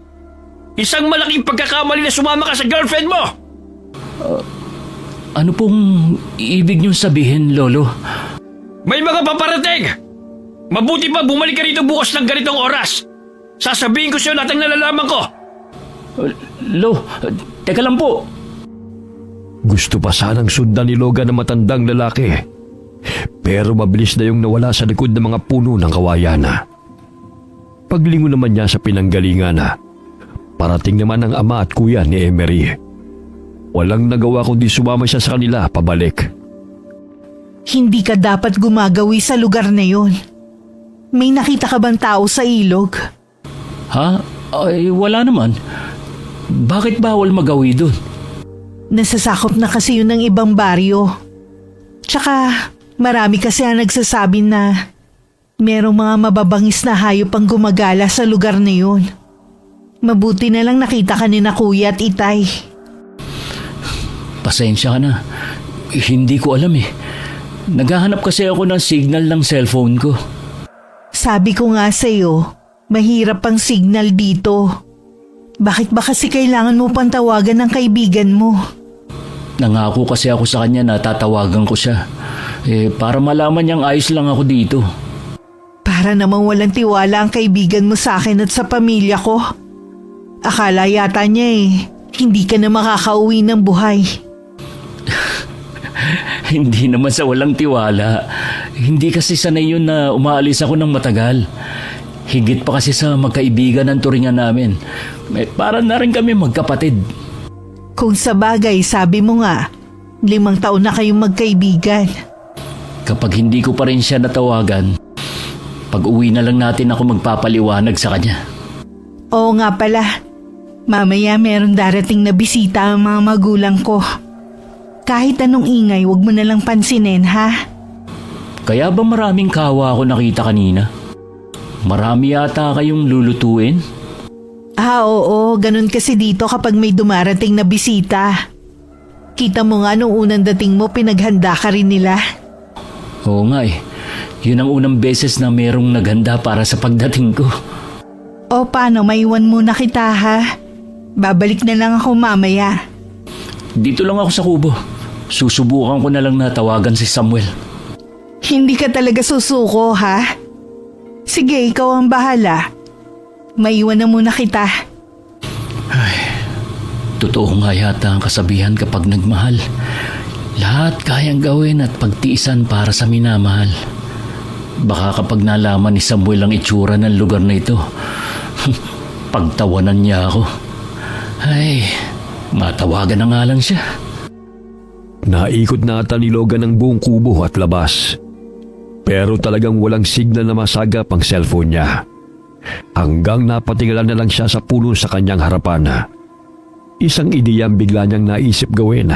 Isang malaking pagkakamali na sumama ka sa girlfriend mo. Ano pong ibig niyong sabihin, Lolo? May mga paparating. Mabuti pa bumalik ka rito bukas ng ganitong oras. Sasabihin ko sa'yo lahat ng nalalaman ko. Teka lang po. Gusto pa sanang sundan ni Logan ang matandang lalaki. Pero mabilis na yung nawala sa likod ng mga puno ng kawayan. Paglingon naman niya sa pinanggalingan, parating naman ang ama at kuya ni Emery. Walang nagawa kundi sumama siya sa kanila pabalik. Hindi ka dapat gumagawi sa lugar na yon. May nakita ka bang tao sa ilog? Ha? Ay, wala naman. Bakit bawal magawi doon? Nasasakop na kasi yun ng ibang baryo. Tsaka marami kasi ang nagsasabi na merong mga mababangis na hayop ang gumagala sa lugar na yun. Mabuti na lang nakita ka ni na kuya at itay. Pasensya ka na. Hindi ko alam eh. Naghahanap kasi ako ng signal ng cellphone ko. Sabi ko nga sa'yo, mahirap ang signal dito. Bakit ba kasi kailangan mo pang tawagan ng kaibigan mo? Nangako kasi ako sa kanya na tatawagan ko siya. Para malaman niyang ayos lang ako dito. Para namang walang tiwala ang kaibigan mo sa akin at sa pamilya ko. Akala yata niya hindi ka na makakauwi ng buhay. Hindi naman sa walang tiwala. Hindi kasi sanay yun na umaalis ako ng matagal. Higit pa kasi sa magkaibigan ng turingan namin. Para na rin kami magkapatid. Kung sa bagay, sabi mo nga, 5 taon na kayong magkaibigan. Kapag hindi ko pa rin siya natawagan, pag uwi na lang natin ako magpapaliwanag sa kanya. Oo nga pala. Mamaya meron darating na bisita ang mga magulang ko. Kahit anong ingay, wag mo na lang pansinin, ha? Kaya ba maraming kawa ako nakita kanina? Marami yata kayong lulutuin? Oo, ganun kasi dito kapag may dumarating na bisita. Kita mo nga nung unang dating mo, pinaghanda ka rin nila. Oo nga eh. Yun ang unang beses na merong naghanda para sa pagdating ko. O paano, maiwan muna kita ha? Babalik na lang ako mamaya. Dito lang ako sa kubo. Susubukan ko na lang na tawagan si Samuel. Hindi ka talaga susuko ha? Sige, ikaw ang bahala. Maiwan na muna kita. Totoo nga yata ang kasabihan kapag nagmahal. Lahat kayang gawin at pagtiisan para sa minamahal. Baka kapag nalaman ni Samuel ang itsura ng lugar na ito, pagtawanan niya ako. Ay, matawagan na nga lang siya. Naikot na ata ni Logan ang buong kubo at labas. Pero talagang walang signal na masagap ang cellphone niya. Hanggang napatingala na lang siya sa puno sa kanyang harapan. Isang ideya ang bigla niyang naisip gawin.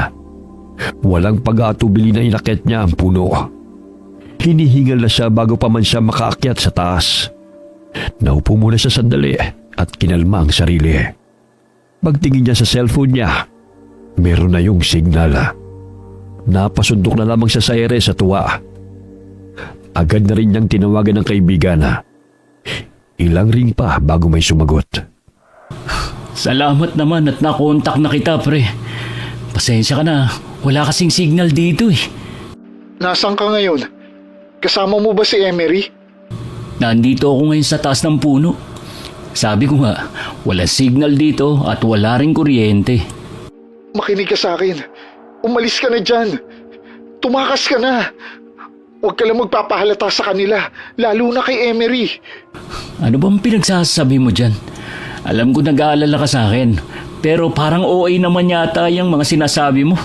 Walang pag-aatubili na inakit niya ang puno. Hinihingal na siya bago pa man siya makaakyat sa taas. Naupo muna siya sandali at kinalma ang sarili. Pagtingin niya sa cellphone niya, meron na yung signal. Napasundok na lamang siya sa ere sa tuwa. Agad na rin niyang tinawagan ng kaibigan. Ilang ring pa bago may sumagot. Salamat naman at nakontak na kita, pre. Pasensya ka na, wala kasing signal dito eh. Nasaan ka ngayon? Kasama mo ba si Emery? Nandito ako ngayon sa taas ng puno. Sabi ko nga, wala signal dito at wala ring kuryente. Makinig ka sa akin. Umalis ka na dyan. Tumakas ka na. Huwag ka lang magpapahalata sa kanila, lalo na kay Emery. Ano bang pinagsasabi mo dyan? Alam ko nag-aalala ka sa akin, pero parang OA naman yata yung mga sinasabi mo.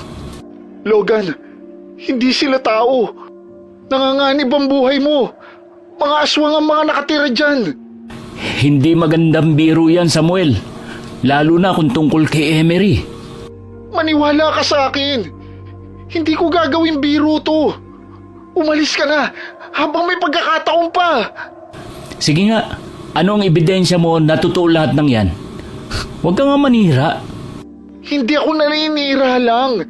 Logan, hindi sila tao. Nanganganib ang buhay mo. Mga aswang ang mga nakatira dyan. Hindi magandang biro yan, Samuel. Lalo na kung tungkol kay Emery. Maniwala ka sa akin. Hindi ko gagawin biro to. Umalis ka na habang may pagkakataon pa. Sige nga, ano ang ebidensya mo na totoo lahat ng yan? Huwag ka nga manira. Hindi ako naninira lang.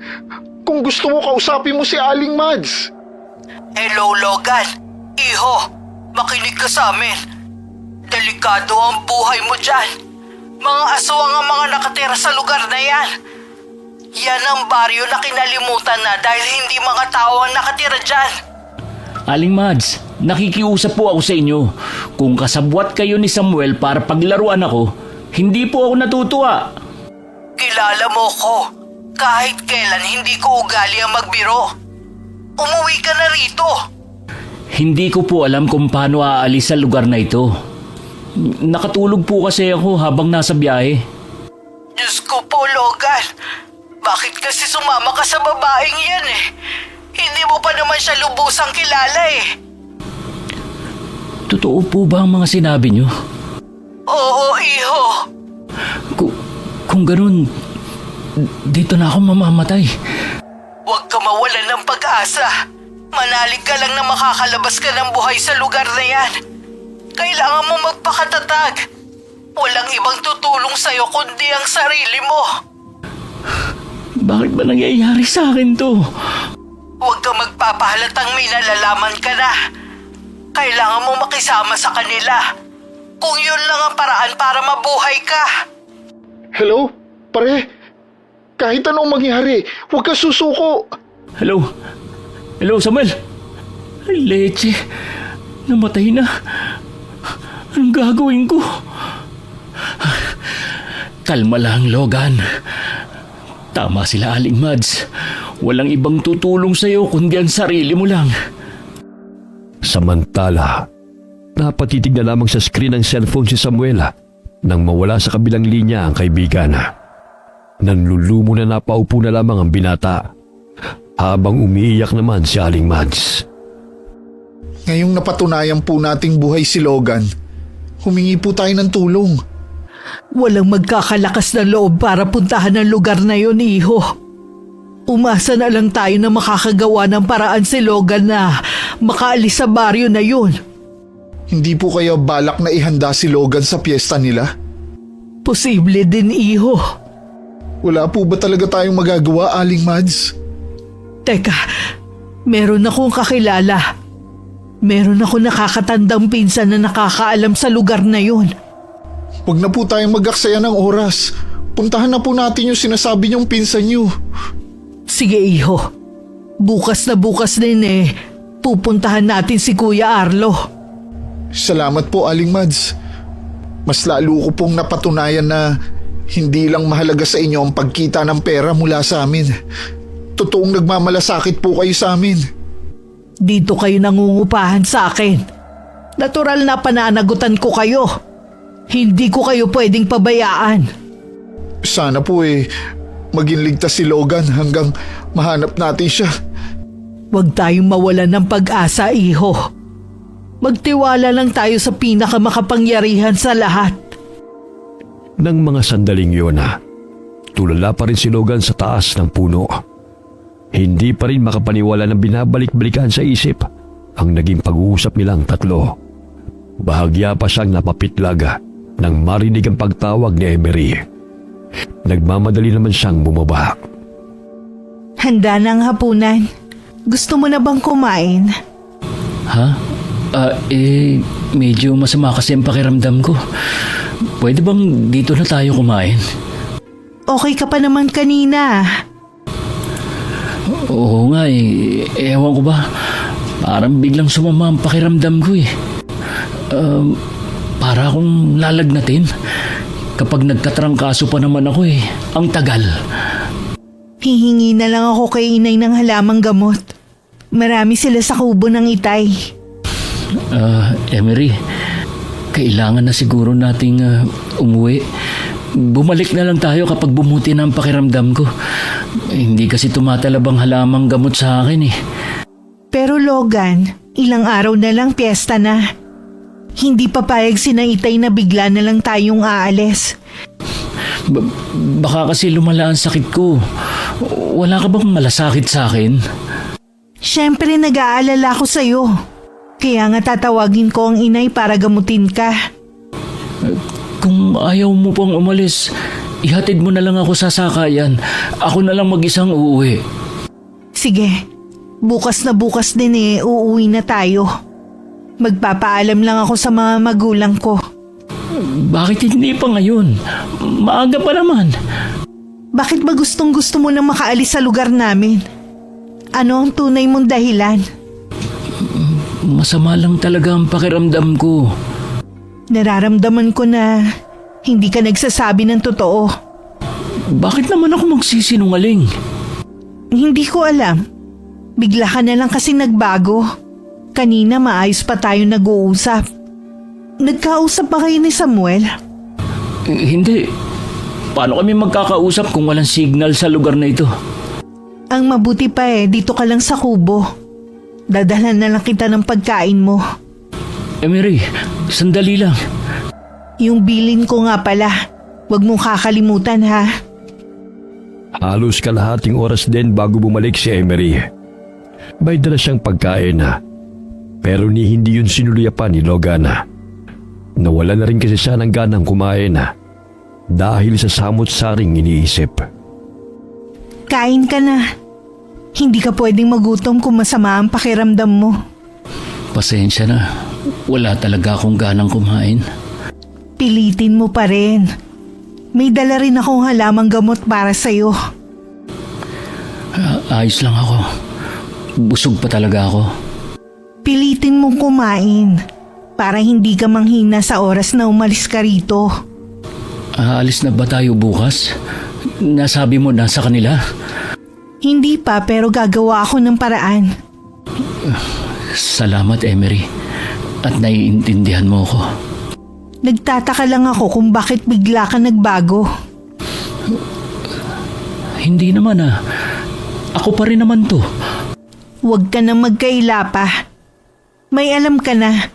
Kung gusto mo, kausapin mo si Aling Mads. Hello, Logan. Iho, makinig ka sa amin. Delikado ang buhay mo dyan. Mga aswang ang mga nakatira sa lugar na yan. Yan ang baryo na kinalimutan na dahil hindi mga tao ang nakatira dyan. Aling Mads, nakikiusap po ako sa inyo. Kung kasabwat kayo ni Samuel para paglaruan ako, hindi po ako natutuwa. Kilala mo ko. Kahit kailan hindi ko ugali ang magbiro. Umuwi ka na rito. Hindi ko po alam kung paano aalis sa lugar na ito. Nakatulog po kasi ako habang nasa biyahe. Diyos ko po, Logan. Bakit kasi sumama ka sa babaeng yan eh? Hindi mo pa naman siya lubusang kilala eh. Totoo po ba ang mga sinabi niyo? Oo, iho. Kung ganun, dito na ako mamamatay. Huwag ka mawalan ng pag-asa. Manalig ka lang na makakalabas ka ng buhay sa lugar na yan. Kailangan mo magpakatatag. Walang ibang tutulong sa'yo kundi ang sarili mo. Bakit ba nangyayari sa akin to? Huwag ka magpapahalatang may nalalaman ka na. Kailangan mo makisama sa kanila. Kung yun lang ang paraan para mabuhay ka. Hello? Pare? Kahit anong mangyari, huwag ka susuko. Hello? Hello, Samuel? Ay, leche. Namatay na. Anong gagawin ko? Kalma lang, Logan. Tama sila, Aling Mads. Walang ibang tutulong sa'yo kundi ang sarili mo lang. Samantala, napatitig na lamang sa screen ng cellphone si Samuel nang mawala sa kabilang linya ang kaibigan. Nanlulumo na napaupo na lamang ang binata habang umiiyak naman si Aling Mads. Ngayong napatunayan po nating buhay si Logan, humingi po tayo ng tulong. Walang magkakalakas na loob para puntahan ang lugar na yun, iho. Umasa na lang tayo na makakagawa ng paraan si Logan na makaalis sa baryo na yun. Hindi po kaya balak na ihanda si Logan sa piyesta nila? Posible din, iho. Wala po ba talaga tayong magagawa, Aling Mads? Teka, meron akong kakilala. Meron ako nakakatandang pinsan na nakakaalam sa lugar na yun. Huwag na po tayong mag-aksaya ng oras. Puntahan na po natin yung sinasabi niyong pinsan niyo. Sige iho, bukas na bukas din pupuntahan natin si Kuya Arlo. Salamat po, Aling Mads. Mas lalo ko pong napatunayan na hindi lang mahalaga sa inyo ang pagkita ng pera mula sa amin. Totoong nagmamalasakit po kayo sa amin. Dito kayo nangungupahan sa akin. Natural na pananagutan ko kayo. Hindi ko kayo pwedeng pabayaan. Sana po maging ligtas si Logan hanggang mahanap natin siya. Huwag tayong mawalan ng pag-asa, iho. Magtiwala lang tayo sa pinakamakapangyarihan sa lahat. Nang mga sandaling yun tulala pa rin si Logan sa taas ng puno. Hindi pa rin makapaniwala ng binabalik-balikan sa isip ang naging pag-uusap nilang tatlo. Bahagya pa siyang napapitlag nang marinig ang pagtawag ni Emery. Nagmamadali naman siyang bumaba. Handa na ang hapunan. Gusto mo na bang kumain? Ha? Medyo masama kasi ang pakiramdam ko. Pwede bang dito na tayo kumain? Okay ka pa naman kanina. Oo nga ewan ko ba. Parang biglang sumama ang pakiramdam ko para akong lalagnatin. Kapag nagkatrangkaso pa naman ako ang tagal. Hihingi na lang ako kay inay ng halamang gamot. Marami sila sa kubo ng itay. Emery, kailangan na siguro nating umuwi. Bumalik na lang tayo kapag bumuti na ang pakiramdam ko. Hindi kasi tumatalab ang halamang gamot sa akin Pero Logan, ilang araw na lang piyesta na. Hindi papayag si na itay na bigla na lang tayong aalis. Baka kasi lumala ang sakit ko. Wala ka bang malasakit sa akin? Siyempre nag-aalala ko sa'yo. Kaya nga tatawagin ko ang inay para gamutin ka. Kung ayaw mo pang umalis, ihatid mo na lang ako sa sakayan. Ako na lang mag-isang uuwi. Sige, bukas na bukas din uuwi na tayo. Magpapaalam lang ako sa mga magulang ko. Bakit hindi pa ngayon? Maaga pa naman. Bakit ba gustong gusto mo na makaalis sa lugar namin? Ano ang tunay mong dahilan? Masama lang talaga ang pakiramdam ko. Nararamdaman ko na hindi ka nagsasabi ng totoo. Bakit naman ako magsisinungaling? Hindi ko alam. Bigla ka na lang kasi nagbago. Kanina maayos pa tayo nag-uusap. Nagkausap ba kayo ni Samuel? Hindi. Paano kami magkakausap kung walang signal sa lugar na ito? Ang mabuti pa dito ka lang sa kubo. Dadalhan na lang kita ng pagkain mo. Emery, sandali lang. Yung bilin ko nga pala. Huwag mong kakalimutan ha. Halos kalahating oras din bago bumalik si Emery. May dala siyang pagkain pero hindi yun sinuluyapan ni Logan. Nawala na rin kasi siya ng ganang kumain dahil sa samot-saring iniisip. Kain ka na. Hindi ka pwedeng magutom kung masama ang pakiramdam mo. Pasensya na. Wala talaga akong ganang kumain. Pilitin mo pa rin. May dala rin akong halamang gamot para sa'yo. Ayos lang ako. Busog pa talaga ako. Pilitin mong kumain para hindi ka manghina sa oras na umalis ka rito. Aalis na ba tayo bukas? Nasabi mo na sa kanila? Hindi pa pero gagawa ako ng paraan. Salamat, Emery. At naiintindihan mo ako. Nagtataka lang ako kung bakit bigla ka nagbago. Hindi naman Ako pa rin naman to. Huwag ka na magkaila pa. May alam ka na.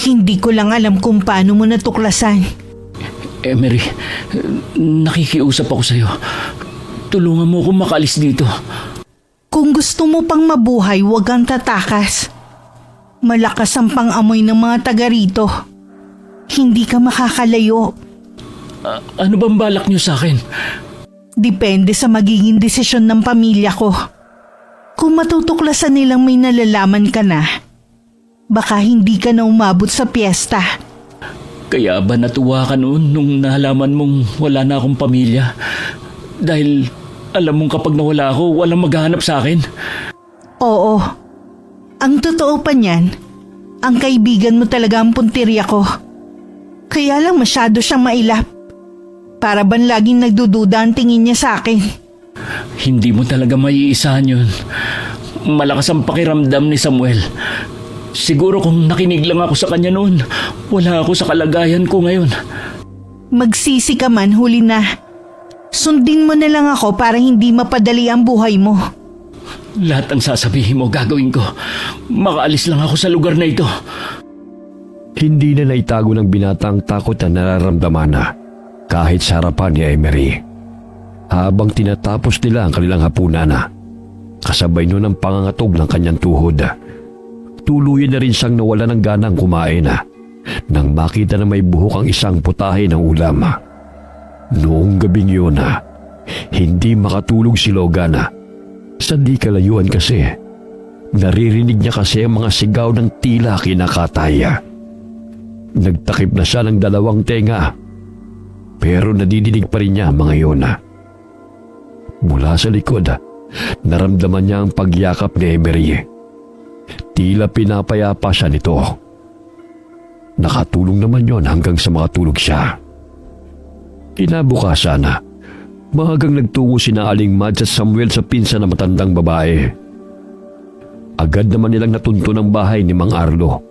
Hindi ko lang alam kung paano mo natuklasan. Emery, nakikiusap ako sa'yo. Tulungan mo akong makaalis dito. Kung gusto mo pang mabuhay, huwag kang tatakas. Malakas ang pang-amoy ng mga taga rito. Hindi ka makakalayo. Ano bang balak niyo sa akin? Depende sa magiging desisyon ng pamilya ko. Kung matutuklasan nilang may nalalaman ka na, Baka hindi ka na umabot sa piyesta. Kaya ba natuwa ka noon nung nalaman mong wala na akong pamilya? Dahil alam mong kapag nawala ako, walang maghahanap sa akin. Oo. Ang totoo pa niyan, ang kaibigan mo talaga ang puntirya ko. Kaya lang masyado siyang mailap. Para bang laging nagdududa ang tingin niya sa akin. Hindi mo talaga maiisahan yun. Malakas ang pakiramdam ni Samuel. Siguro kung nakinig lang ako sa kanya noon, wala ako sa kalagayan ko ngayon. Magsisi ka man, huli na. Sundin mo na lang ako para hindi mapadali ang buhay mo. Lahat ang sasabihin mo gagawin ko. Makaalis lang ako sa lugar na ito. Hindi na naitago ng binata ang takot na nararamdaman na kahit sa harapan ni Emery. Habang tinatapos nila ang kanilang hapunan na, kasabay nun ang pangangatog ng kanyang tuhod. Tuluyan na rin siyang nawala ng ganang kumain nang makita na may buhok ang isang putahe ng ulam. Noong gabing yun, hindi makatulog si Logan. Sa di kalayuan kasi, naririnig niya kasi ang mga sigaw ng tila kinakatay. Nagtakip na siya ng 2 tenga, pero nadidinig pa rin niya mga yun. Mula sa likod, naramdaman niya ang pagyakap ni Emery. Tila pinapayapa siya nito. Nakatulong naman yon hanggang sa makatulog siya. Kinabukasan, maagang nagtungo sina Aling Mads at Samuel sa pinsan na matandang babae. Agad naman nilang natunto ng bahay ni Mang Arlo,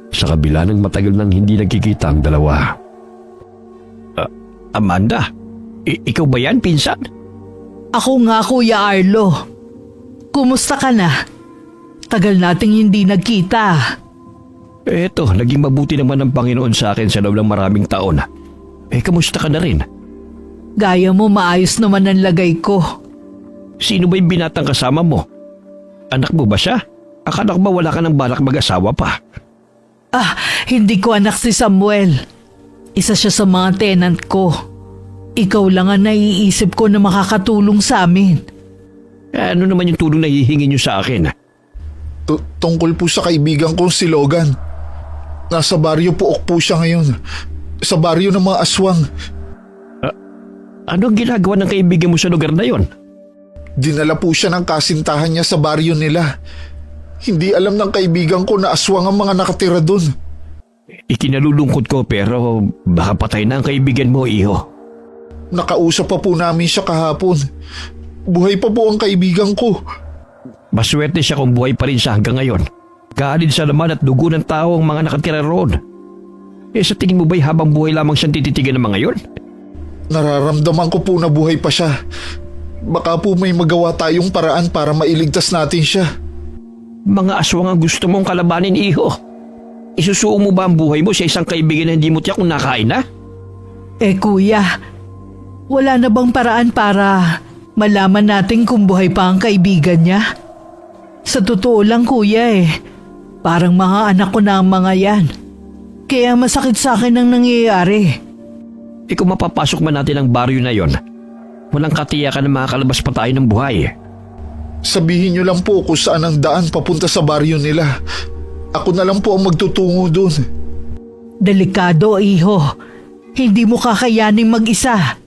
sa kabila ng matagal nang hindi nagkikita ang dalawa. Amanda, ikaw ba yan, pinsan? Ako nga, Kuya Arlo. Kumusta ka na? Tagal nating hindi nagkita. Eto, naging mabuti naman ang Panginoon sa akin sa loob ng maraming taon. Kamusta ka na rin? Gaya mo, maayos naman ang lagay ko. Sino ba yung binatang kasama mo? Anak mo ba siya? Akala ko ba wala ka ng balak mag-asawa pa? Hindi ko anak si Samuel. Isa siya sa mga tenant ko. Ikaw lang ang naiisip ko na makakatulong sa amin. Ano naman yung tulong na hihingi niyo sa akin? Tungkol po sa kaibigan kong si Logan. Nasa baryo Puok po siya ngayon. Sa baryo ng mga aswang. Ano ang ginagawa ng kaibigan mo sa lugar na yon? Dinala po siya ng kasintahan niya sa baryo nila. Hindi alam ng kaibigan ko na aswang ang mga nakatira doon. Ikinalulungkot ko pero baka patay na ang kaibigan mo, iho. Nakausap pa po namin siya kahapon. Buhay pa po ang kaibigan ko. Maswerte siya kung buhay pa rin siya hanggang ngayon. Kaalid sa laman at dugo ng tao ang mga nakatira roon. Sa tingin mo ba'y habang buhay lamang siyang tititigan ng mga yon? Nararamdaman ko po na buhay pa siya. Baka po may magawa tayong paraan para mailigtas natin siya. Mga aswang ang gusto mong kalabanin, iho. Isusuong mo ba ang buhay mo sa isang kaibigan na hindi mo tiyak kung nakain na? Kuya, wala na bang paraan para malaman natin kung buhay pa ang kaibigan niya? Sa totoo lang, Kuya, parang mga anak ko na ang mga yan. Kaya masakit sa akin ang nangyayari. Kung mapapasok man natin ang baryo na yon, walang katiyakan na makakalabas pa tayo ng buhay. Sabihin niyo lang po kung saan ang daan papunta sa baryo nila. Ako na lang po ang magtutungo doon. Delikado, iho. Hindi mo kakayaning mag-isa.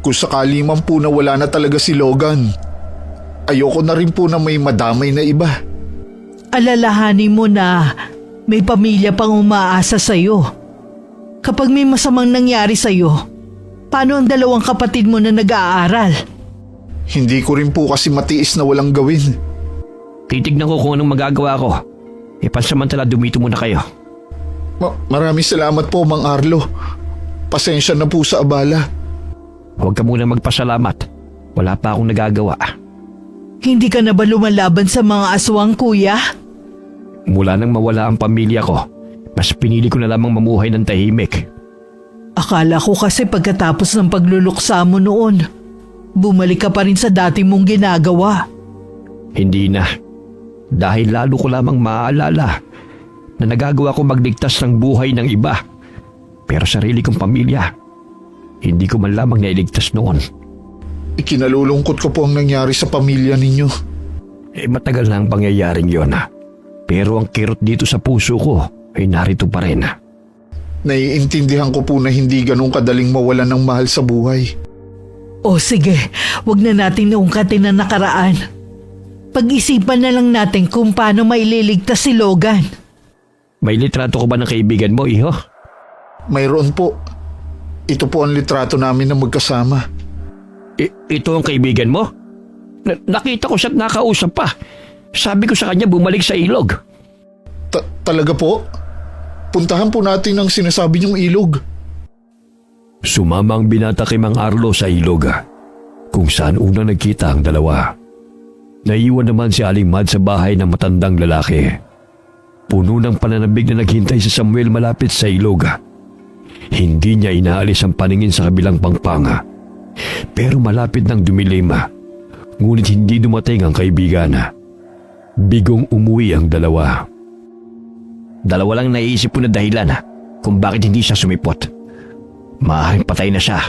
Kung sakali man po na wala na talaga si Logan, ayoko na rin po na may madamay na iba. Alalahanin mo na may pamilya pang umaasa sa'yo. Kapag may masamang nangyari sa'yo, paano ang 2 kapatid mo na nag-aaral? Hindi ko rin po kasi matiis na walang gawin. Titignan ko kung anong magagawa ko. Pansamantala dumito muna kayo. Maraming salamat po, Mang Arlo. Pasensya na po sa abala. Huwag ka muna magpasalamat. Wala pa akong nagagawa. Hindi ka na ba lumalaban sa mga aswang, Kuya? Mula nang mawala ang pamilya ko, mas pinili ko na lamang mamuhay ng tahimik. Akala ko kasi pagkatapos ng pagluluksa mo noon, bumalik ka pa rin sa dati mong ginagawa. Hindi na. Dahil lalo ko lamang maaalala na nagagawa ko magligtas ng buhay ng iba. Pero sarili kong pamilya, hindi ko man lamang nailigtas noon. Ikinalulungkot ko po ang nangyari sa pamilya ninyo. Matagal na ang pangyayaring yon. Pero ang kirot dito sa puso ko ay narito pa rin. Naiintindihan ko po na hindi ganun kadaling mawalan ng mahal sa buhay. O sige, wag na natin naungkatin ang nakaraan. Pag-isipan na lang natin kung paano maililigtas si Logan. May litrato ko ba ng kaibigan mo, iho? Mayroon po. Ito po ang litrato namin na magkasama. Ito ang kaibigan mo? Nakita ko siya't nakausap pa. Sabi ko sa kanya bumalik sa ilog. Talaga po? Puntahan po natin ang sinasabi niyong ilog. Sumama ang binata kay Mang Arlo sa ilog, kung saan unang nagkita ang dalawa. Naiwan naman si Aling Mad sa bahay ng matandang lalaki. Puno ng pananabig na naghintay si Samuel malapit sa ilog. Hindi niya inaalis ang paningin sa kabilang pangpanga. Pero malapit nang dumilim, ngunit hindi dumating ang kaibigan. Bigong umuwi ang dalawa. Dalawa lang naiisip ko na dahilan kung bakit hindi siya sumipot. Maaaring patay na siya.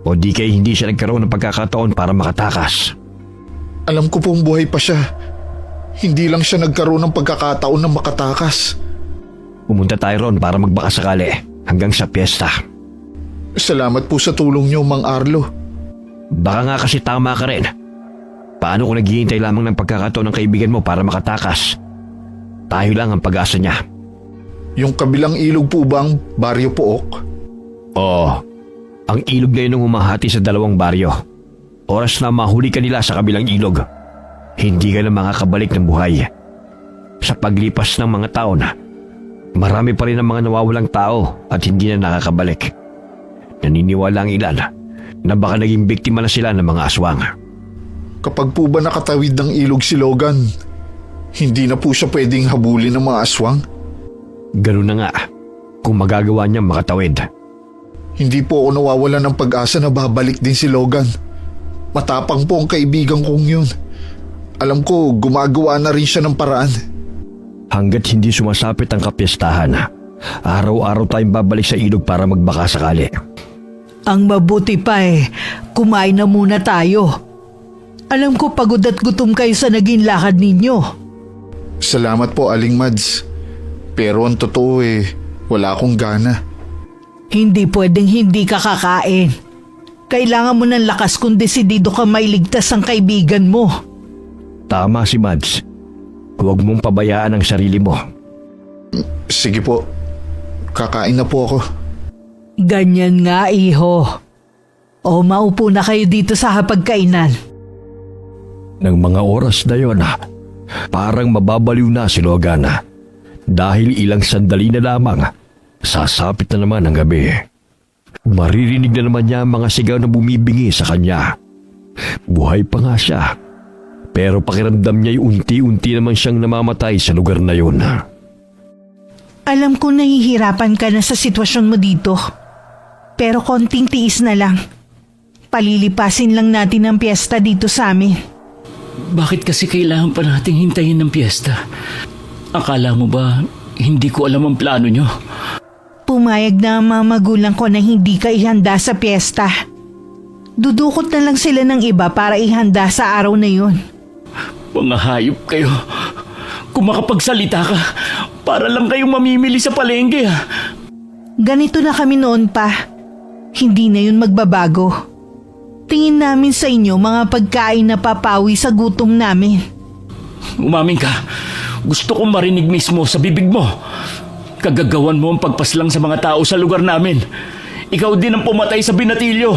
O di kaya hindi siya nagkaroon ng pagkakataon para makatakas. Alam ko pong buhay pa siya. Hindi lang siya nagkaroon ng pagkakataon na makatakas. Pumunta tayo ron para magbakasakali hanggang sa piyesta. Salamat po sa tulong niyo, Mang Arlo. Baka nga kasi tama ka rin. Paano kung naghihintay lamang ng pagkakataon ng kaibigan mo para makatakas? Tayo lang ang pag-asa niya. Yung kabilang ilog po ba ang Baryo Pook? Oo. Ang ilog na yun ang humahati sa dalawang baryo. Oras na mahuli ka nila sa kabilang ilog. Hindi ka na makakabalik ng buhay. Sa paglipas ng mga taon, marami pa rin ang mga nawawalang tao at hindi na nakakabalik. Naniniwala ang ilan na baka naging biktima na sila ng mga aswang. Kapag po ba nakatawid ng ilog si Logan, hindi na po siya pwedeng habulin ng mga aswang? Ganun na nga kung magagawa niyang makatawid. Hindi po ako nawawalan ng pag-asa na babalik din si Logan. Matapang po ang kaibigan kong yun. Alam ko, gumagawa na rin siya ng paraan. Hanggat hindi sumasapit ang kapistahan, araw-araw tayong babalik sa ilog para magbakasakali. Ang mabuti pa kumain na muna tayo. Alam ko pagod at gutom kayo sa naging lakad ninyo. Salamat po, Aling Mads. Pero ang totoo wala akong gana. Hindi pwedeng hindi ka kakain. Kailangan mo ng lakas kung desidido ka mailigtas ang kaibigan mo. Tama si Mads. Huwag mong pabayaan ang sarili mo. Sige po, kakain na po ako. Ganyan nga, iho. O maupo na kayo dito sa hapagkainan. Nang mga oras na yon, parang mababaliw na si Logan. Dahil ilang sandali na lamang, sasapit na naman ang gabi. Maririnig na naman niya ang mga sigaw na bumibingi sa kanya. Buhay pa nga siya, pero pakiramdam niya unti-unti naman siyang namamatay sa lugar na yun. Alam ko nahihirapan ka na sa sitwasyon mo dito. Pero konting tiis na lang. Palilipasin lang natin ang piyesta dito sa amin. Bakit kasi kailangan pa nating hintayin ng piyesta? Akala mo ba hindi ko alam ang plano nyo? Pumayag na ang mga magulang ko na hindi ka ihanda sa piyesta. Dudukot na lang sila ng iba para ihanda sa araw na yun. Mga hayop kayo. Kung makapagsalita ka, para lang kayong mamimili sa palengke ha. Ganito na kami noon pa. Hindi na yun magbabago. Tingin namin sa inyo mga pagkain na papawi sa gutom namin. Umamin ka. Gusto kong marinig mismo sa bibig mo. Kagagawan mo ang pagpaslang sa mga tao sa lugar namin. Ikaw din ang pumatay sa binatilyo.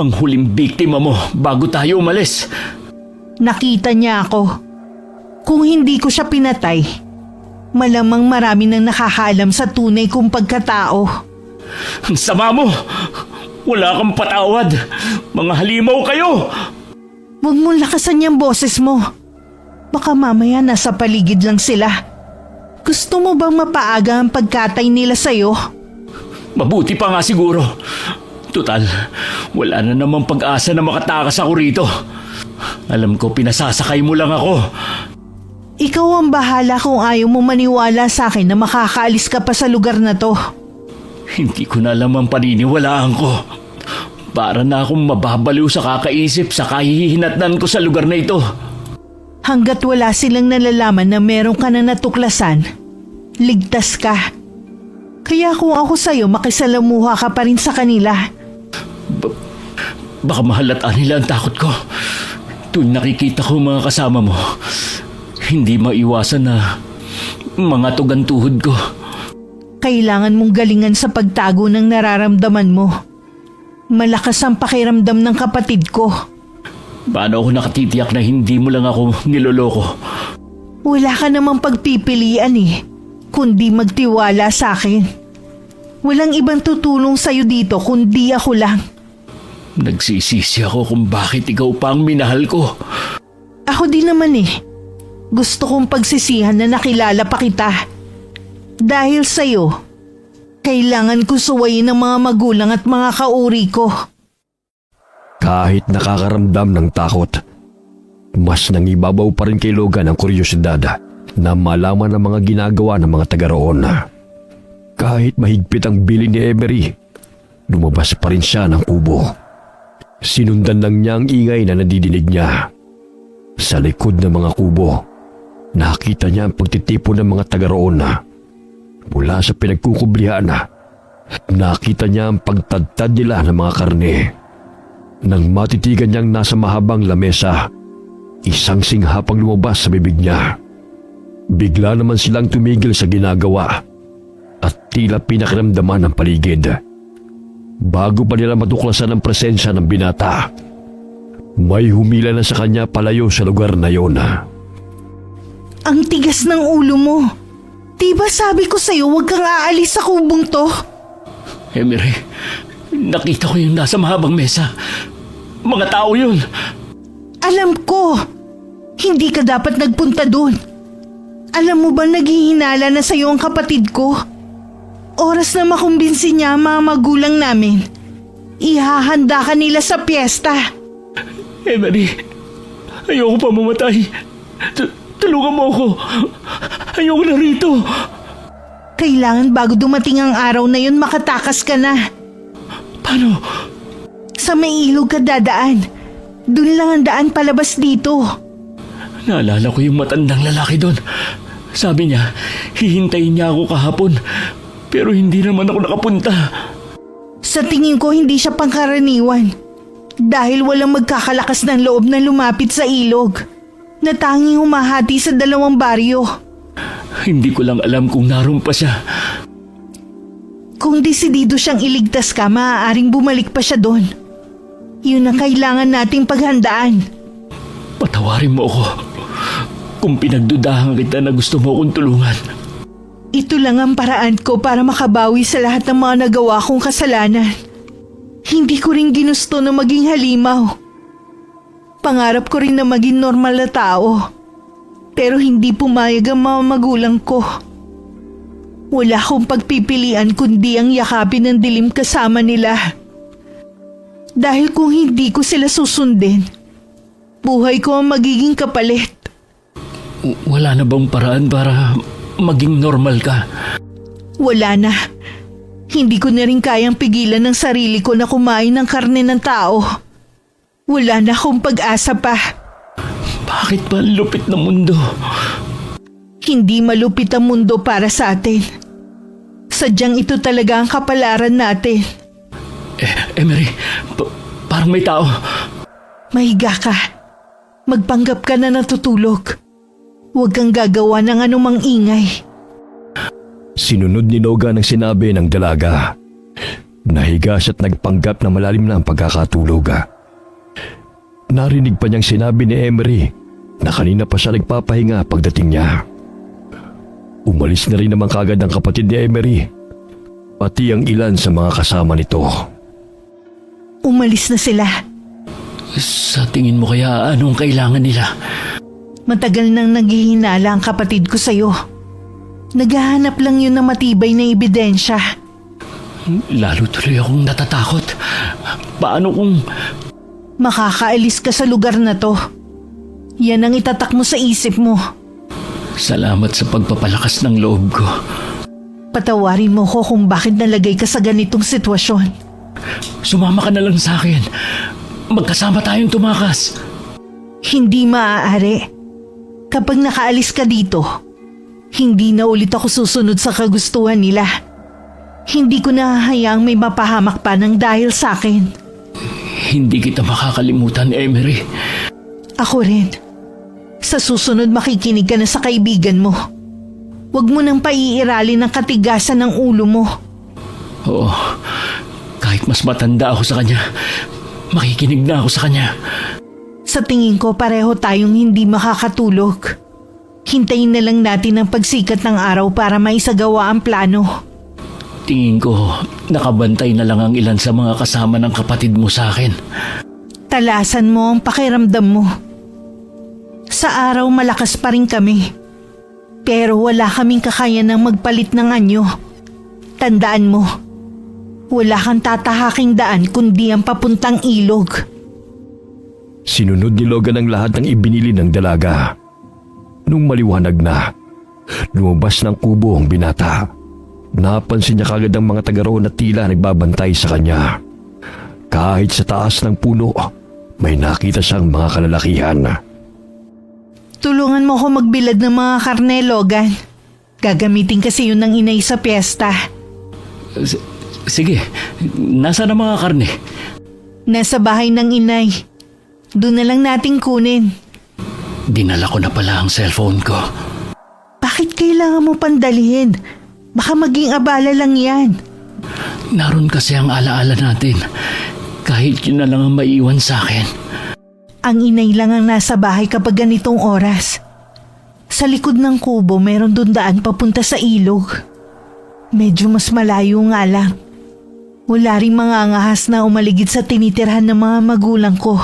Ang huling biktima mo bago tayo umalis. Nakita niya ako. Kung hindi ko siya pinatay, malamang marami nang nakakaalam sa tunay kong pagkatao. Ang sama mo! Wala kang patawad! Mga halimaw kayo! Huwag mong lakasan yung boses mo. Baka mamaya nasa paligid lang sila. Gusto mo bang mapaaga ang pagkatay nila sa'yo? Mabuti pa nga siguro. Tutal, wala na namang pag-asa na makatakas ako rito. Alam ko pinasasakay mo lang ako. Ikaw ang bahala kung ayaw mo maniwala sa akin na makakaalis ka pa sa lugar na to. Hindi ko na alam ang paniniwalaan ko. Para na akong mababaliw sa kakaisip sa kahihinatnan ko sa lugar na ito. Hanggat wala silang nalalaman na meron ka na natuklasan, ligtas ka. Kaya kung ako sa'yo, makisalamuha ka pa rin sa kanila. Baka mahalata nila ang takot ko. Tuwing nakikita ko mga kasama mo, hindi maiwasan na mga tugan-tuhod ko. Kailangan mong galingan sa pagtago ng nararamdaman mo. Malakas ang pakiramdam ng kapatid ko. Paano ako nakatitiyak na hindi mo lang ako niloloko? Wala ka namang pagpipilian kundi magtiwala sa akin. Walang ibang tutulong sa'yo dito kundi ako lang. Nagsisisi ako kung bakit ikaw pa ang minahal ko. Ako din naman Gusto kong pagsisihan na nakilala pa kita. Dahil sa'yo, kailangan ko suwayin ng mga magulang at mga kauri ko. Kahit nakakaramdam ng takot, mas nangibabaw pa rin kay Logan ang kuryosidad na malaman ang mga ginagawa ng mga taga roon. Kahit mahigpit ang bilin ni Emery, lumabas pa rin siya ng kubo. Sinundan lang niya ang ingay na nadidinig niya. Sa likod ng mga kubo, nakita niya ang pagtitipon ng mga taga roon mula sa pinagkukublihan. Nakita niya ang pagtadtad nila ng mga karne. Nang matitigan niyang nasa mahabang lamesa, isang singhap ang lumabas sa bibig niya. Bigla naman silang tumigil sa ginagawa at tila pinakiramdaman ang paligid. Bago pa nila matuklasan ang presensya ng binata, may humila na sa kanya palayo sa lugar na yon. Ang tigas ng ulo mo. Diba sabi ko sa'yo huwag kang aalis sa kubong to? Emery, nakita ko yung nasa mahabang mesa. Mga tao yun. Alam ko. Hindi ka dapat nagpunta doon. Alam mo ba naghihinala na sa'yo ang kapatid ko? Oras na makumbinsi niya ang mga magulang namin. Ihahanda ka nila sa piyesta. Emery, ayoko pa mamatay. Tulungan mo ako. Ayoko na rito. Kailangan bago dumating ang araw na yun makatakas ka na. Paano? Sa may ilog ka dadaan. Doon lang ang daan palabas dito. Naalala ko yung matandang lalaki doon. Sabi niya, hihintayin niya ako kahapon. Pero hindi naman ako nakapunta. Sa tingin ko hindi siya pangkaraniwan. Dahil walang magkakalakas ng loob na lumapit sa ilog. Na tanging humahati sa dalawang baryo. Hindi ko lang alam kung naroon pa siya. Kung desidido siyang iligtas ka, maaaring bumalik pa siya doon. Yun ang kailangan nating paghandaan. Patawarin mo ako kung pinagdudahan kita na gusto mo akong tulungan. Ito lang ang paraan ko para makabawi sa lahat ng mga nagawa kong kasalanan. Hindi ko rin ginusto na maging halimaw. Pangarap ko rin na maging normal na tao. Pero hindi pumayag ang mga magulang ko. Wala akong pagpipilian kundi ang yakapin ng dilim kasama nila. Dahil kung hindi ko sila susundin, buhay ko ang magiging kapalit. Wala na bang paraan para maging normal ka? Wala na. Hindi ko na rin kayang pigilan ng sarili ko na kumain ng karne ng tao. Wala na akong pag-asa pa. Bakit ba ang lupit ng mundo? Hindi malupit ang mundo para sa atin. Sadyang ito talaga ang kapalaran natin. Emery, parang may tao. Mahiga ka. Magpanggap ka na natutulog. Huwag kang gagawa ng anumang ingay. Sinunod ni Logan ang sinabi ng dalaga. Nahiga siya't nagpanggap na malalim na ang pagkakatulog. Narinig pa niyang sinabi ni Emery na kanina pa siya nagpapahinga pagdating niya. Umalis na rin naman kagad ang kapatid ni Emery, pati ang ilan sa mga kasama nito. Umalis na sila. Sa tingin mo kaya anong kailangan nila? Matagal nang naghihinala ang kapatid ko sa'yo. Naghahanap lang yun ng matibay na ebidensya. Lalo tuloy akong natatakot. Paano kung... Makakaalis ka sa lugar na to. Yan ang itatak mo sa isip mo. Salamat sa pagpapalakas ng loob ko. Patawarin mo ko kung bakit nalagay ka sa ganitong sitwasyon. Sumama ka na lang sa akin. Magkasama tayong tumakas. Hindi maaari. Kapag nakaalis ka dito, hindi na ulit ako susunod sa kagustuhan nila. Hindi ko nahahayaang may mapahamak pa ng dahil sa akin. Hindi kita makakalimutan, Emery. Ako rin. Sa susunod makikinig ka na sa kaibigan mo. Huwag mo nang paiiralin ang katigasan ng ulo mo. Oo, kahit mas matanda ako sa kanya, makikinig na ako sa kanya. Sa tingin ko pareho tayong hindi makakatulog. Hintayin na lang natin ang pagsikat ng araw para maisagawa ang plano. Tingin ko, nakabantay na lang ang ilan sa mga kasama ng kapatid mo sa akin. Talasan mo ang pakiramdam mo. Sa araw malakas pa rin kami. Pero wala kaming kakayanang magpalit ng anyo. Tandaan mo, wala kang tatahaking daan kundi ang papuntang ilog. Sinunod ni Logan ang lahat ng ibinili ng dalaga. Nung maliwanag na, lumabas ng kubo ang binata. Napansin niya kagad ang mga taga roon na tila nagbabantay sa kanya. Kahit sa taas ng puno, may nakita siyang mga kalalakihan. Tulungan mo ako magbilad ng mga karne, Logan. Gagamitin kasi yun ng inay sa piyesta. Sige, nasa na mga karne? Nasa bahay ng inay. Doon na lang natin kunin. Dinala ko na pala ang cellphone ko. Bakit kailangan mo pandalhin? Baka maging abala lang yan. Naroon kasi ang alaala natin. Kahit yun na lang ang maiwan sa akin. Ang inay lang ang nasa bahay kapag ganitong oras. Sa likod ng kubo meron doon daan papunta sa ilog. Medyo mas malayo nga lang. Wala ring mga angahas na umaligid sa tinitirhan ng mga magulang ko.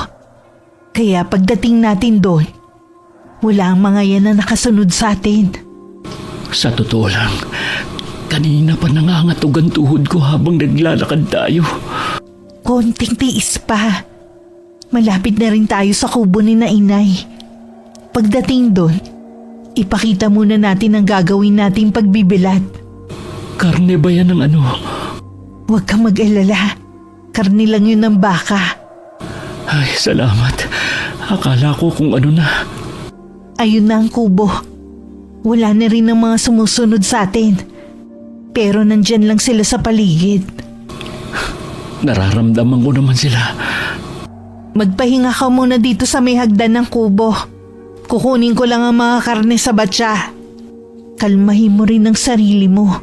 Kaya pagdating natin doon, wala ang mga yan na nakasunod sa atin. Sa totoo lang, kanina pa nangangatog ang tuhod ko habang naglalakad tayo. Konting tiis pa. Malapit na rin tayo sa kubo ni na inay. Pagdating doon, ipakita muna natin ang gagawin nating pagbibilad. Karne ba yan ng ano? Huwag kang mag-alala. Karni lang yun ng baka. Ay, salamat. Akala ko kung ano na. Ayun na ang kubo. Wala na rin ang mga sumusunod sa atin. Pero nandyan lang sila sa paligid. Nararamdaman ko naman sila. Magpahinga ka muna dito sa may hagdan ng kubo. Kukunin ko lang ang mga karne sa batya. Kalmahin mo rin ang sarili mo.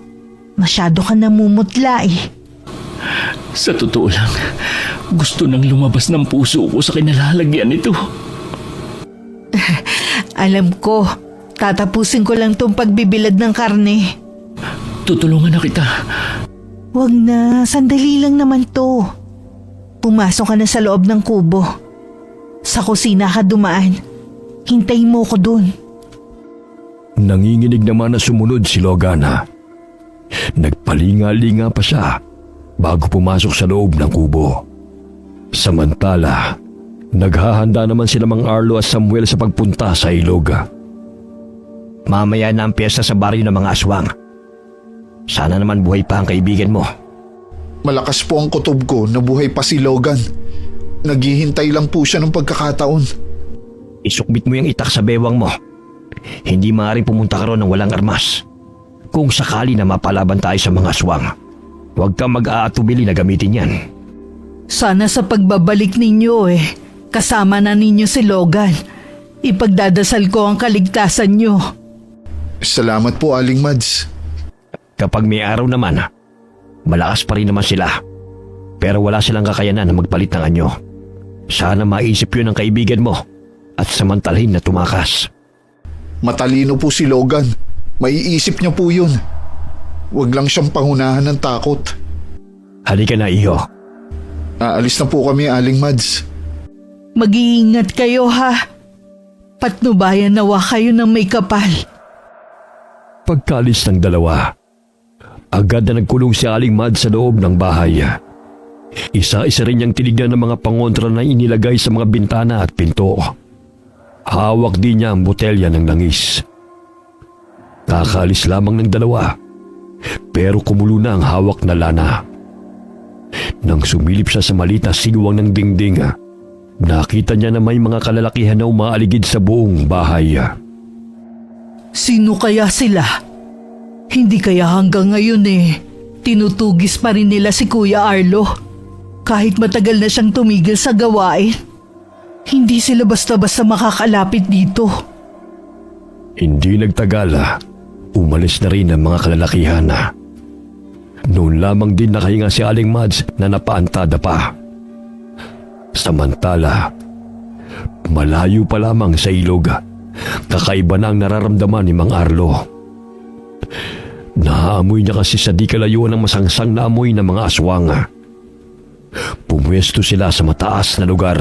Masyado ka namumutla eh. Sa totoo lang, gusto nang lumabas ng puso ko sa kinalalagyan nito. Alam ko, tatapusin ko lang tong pagbibilad ng karne. Tutulungan na kita. Wag na, sandali lang naman to. Pumasok ka na sa loob ng kubo. Sa kusina ka dumaan. Hintayin mo ko dun. Nanginginig naman na sumunod si Logana. Nagpalinga-linga pa siya bago pumasok sa loob ng kubo. Samantala, naghahanda naman sila Mang Arlo at Samuel sa pagpunta sa ilog. Mamaya na ang piyesta sa baryo ng mga aswang. Sana naman buhay pa ang kaibigan mo. Malakas po ang kutob ko na buhay pa si Logan. Naghihintay lang po siya ng pagkakataon. Isukbit mo yung itak sa bewang mo. Hindi maaaring pumunta ka ron ng walang armas. Kung sakali na mapalaban tayo sa mga aswang, huwag kang mag-aatubili na gamitin yan. Sana sa pagbabalik ninyo kasama na ninyo si Logan. Ipagdadasal ko ang kaligtasan nyo. Salamat po, Aling Mads. Kapag may araw naman, malakas pa rin naman sila. Pero wala silang kakayanan na magpalit ng anyo. Sana maisip yun ng kaibigan mo at samantalhin na tumakas. Matalino po si Logan. Maiisip niya po yun. Huwag lang siyang pangunahan ng takot. Halika na, iho. Aalis na po kami, Aling Mads. Mag-iingat kayo ha. Patnubayan nawa kayo ng may kapal. Pagkalis ng dalawa, agad na nagkulong si Aling Mad sa loob ng bahay. Isa-isa rin niyang tinignan ng mga pangontra na inilagay sa mga bintana at pinto. Hawak din niya ang botelya ng langis. Kakalis lamang ng dalawa, pero kumulo na ang hawak na lana. Nang sumilip siya sa maliit na sigwang ng dingding, nakita niya na may mga kalalakihan na umaaligid sa buong bahay. Sino kaya sila? Hindi kaya hanggang ngayon tinutugis pa rin nila si Kuya Arlo. Kahit matagal na siyang tumigil sa gawain. Hindi sila basta-basta makakalapit dito. Hindi nagtagal, umalis na rin ang mga kalalakihan. Noon lamang din nakahinga si Aling Mads na napaantada pa. Samantala, malayo pa lamang sa ilog, kakaiba na ang nararamdaman ni Mang Arlo. Naamoy niya kasi sa di kalayuan ng masangsang na amoy ng mga aswang. Pumwesto sila sa mataas na lugar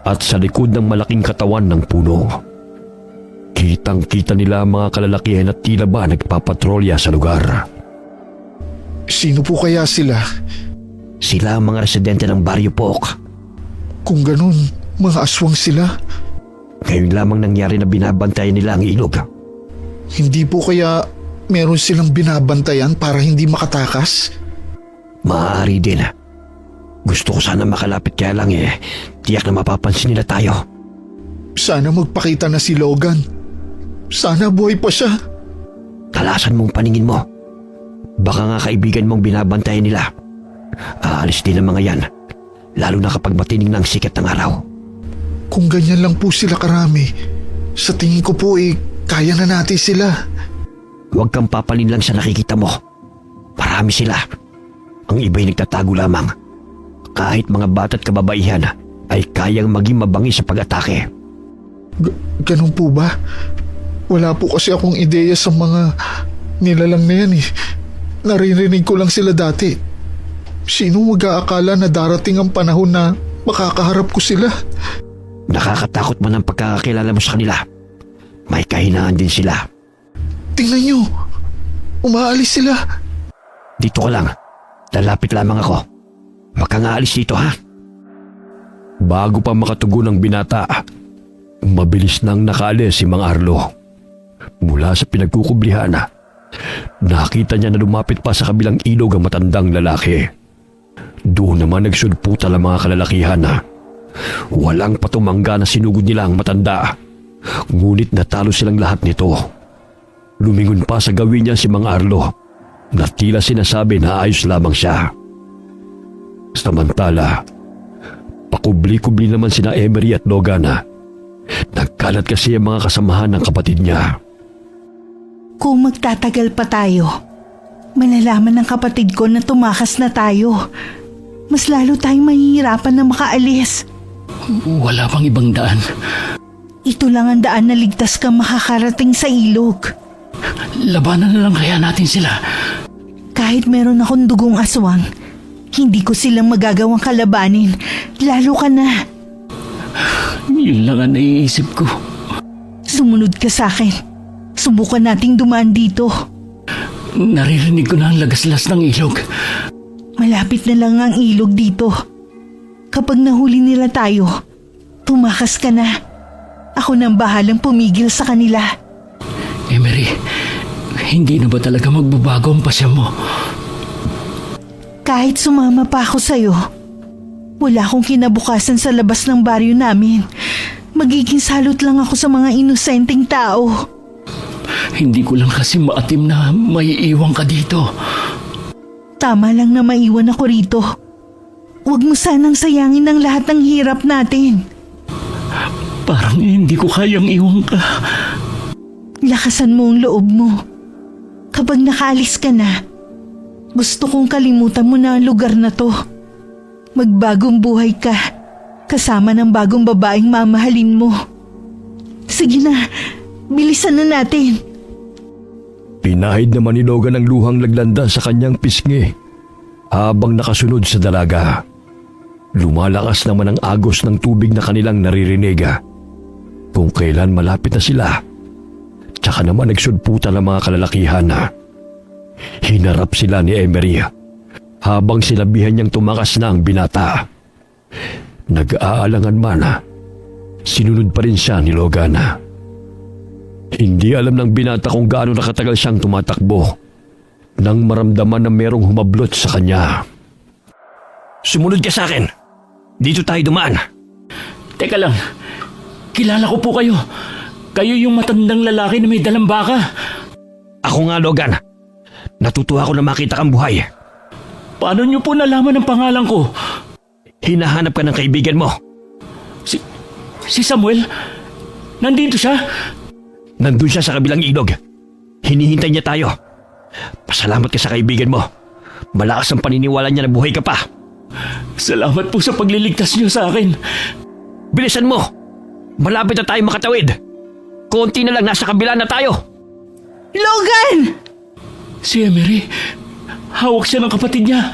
at sa likod ng malaking katawan ng puno. Kitang-kita nila ang mga kalalakihan at tila ba nagpapatrolya sa lugar. Sino po kaya sila? Sila ang mga residente ng Baryo Pok. Kung ganun, mga aswang sila. Ngayon lamang nangyari na binabantayan nila ang ilog. Hindi po kaya meron silang binabantayan para hindi makatakas? Maaari din. Gusto ko sana makalapit kaya lang tiyak na mapapansin nila tayo. Sana magpakita na si Logan. Sana buhay pa siya. Talasan mong paningin mo. Baka nga kaibigan mong binabantayan nila. Aalis din ang mga yan. Lalo na kapag matining na ang sikat ng araw. Kung ganyan lang po sila karami, sa tingin ko po kaya na natin sila. Huwag kang papalin lang sa nakikita mo. Marami sila. Ang iba'y nagtatago lamang. Kahit mga bata't kababaihan ay kayang maging mabangi sa pag-atake. Ganun po ba? Wala po kasi akong ideya sa mga nilalang na yan. Naririnig ko lang sila dati. Sino mag-aakala na darating ang panahon na makakaharap ko sila? Nakakatakot man ang pagkakakilala mo sa kanila. May kahinaan din sila. Tingnan nyo. Umaalis sila. Dito ka lang. Lalapit lamang ako. Huwag kang aalis dito, ha? Bago pa makatugon ang binata, mabilis nang nakaalis si Mang Arlo. Mula sa pinagkukublihan, nakita niya na lumapit pa sa kabilang ilog ang matandang lalaki. Doon naman nagsulputan ang mga kalalakihan. Walang patumangga na sinugod nila ang matanda. Ngunit natalo silang lahat nito. Lumingon pa sa gawin niya si Mang Arlo na tila sinasabi na ayos lamang siya. Samantala, pakubli-kubli naman sina Emery at Logan. Nagkalat kasi ang mga kasamahan ng kapatid niya. Kung magtatagal pa tayo, malalaman ng kapatid ko na tumakas na tayo. Mas lalo tayong mahihirapan na makaalis. Wala pang ibang daan. Ito lang ang daan na ligtas kang makakarating sa ilog. Labanan na lang kaya natin sila. Kahit meron akong dugong aswang, hindi ko silang magagawang kalabanin. Lalo ka na. Yun lang ang naiisip ko. Sumunod ka sa akin. Subukan nating dumaan dito. Naririnig ko na ang lagaslas ng ilog. Malapit na lang ang ilog dito. Kapag nahuli nila tayo, tumakas ka na. Ako nang bahalang pumigil sa kanila. Emery, hindi na ba talaga magbabago ang pasya mo? Kahit sumama pa ako sa'yo, wala akong kinabukasan sa labas ng baryo namin. Magiging salot lang ako sa mga inosenteng tao. Hindi ko lang kasi maatim na maiiwan ka dito. Tama lang na maiwan ako rito. Huwag mo sanang sayangin ang lahat ng hirap natin. Parang hindi ko kayang iwan ka. Lakasan mo ang loob mo. Kapag nakaalis ka na, gusto kong kalimutan mo na ang lugar na to. Magbagong buhay ka, kasama ng bagong babaeng mamahalin mo. Sige na, bilisan na natin. Pinahid naman ni Logan ang luhang naglanda sa kanyang pisngi habang nakasunod sa dalaga. Lumalakas naman ang agos ng tubig na kanilang naririnig. Kung kailan malapit na sila, tsaka naman nagsulputan ang mga kalalakihan. Hinarap sila ni Emery habang sinabihan niyang tumakas na ang binata. Nag-aalangan man, sinunod pa rin siya ni Logan. Hindi alam ng binata kung gaano nakatagal siyang tumatakbo nang maramdaman na merong humablot sa kanya. Sumunod ka sa akin. Dito tayo dumaan. Teka lang, kilala ko po kayo. Kayo yung matandang lalaki na may dalang baka. Ako nga, Logan. Natutuwa ko na makita kang buhay. Paano niyo po nalaman ang pangalan ko? Hinahanap ka ng kaibigan mo. Si Samuel? Nandito siya? Nandun siya sa kabilang ilog. Hinihintay niya tayo. Pasalamat ka sa kaibigan mo. Malakas ang paniniwala niya na buhay ka pa. Salamat po sa pagliligtas niyo sa akin. Bilisan mo! Malapit na tayo makatawid. Konti na lang, nasa kabila na tayo. Logan! Si Emery, hawak siya ng kapatid niya.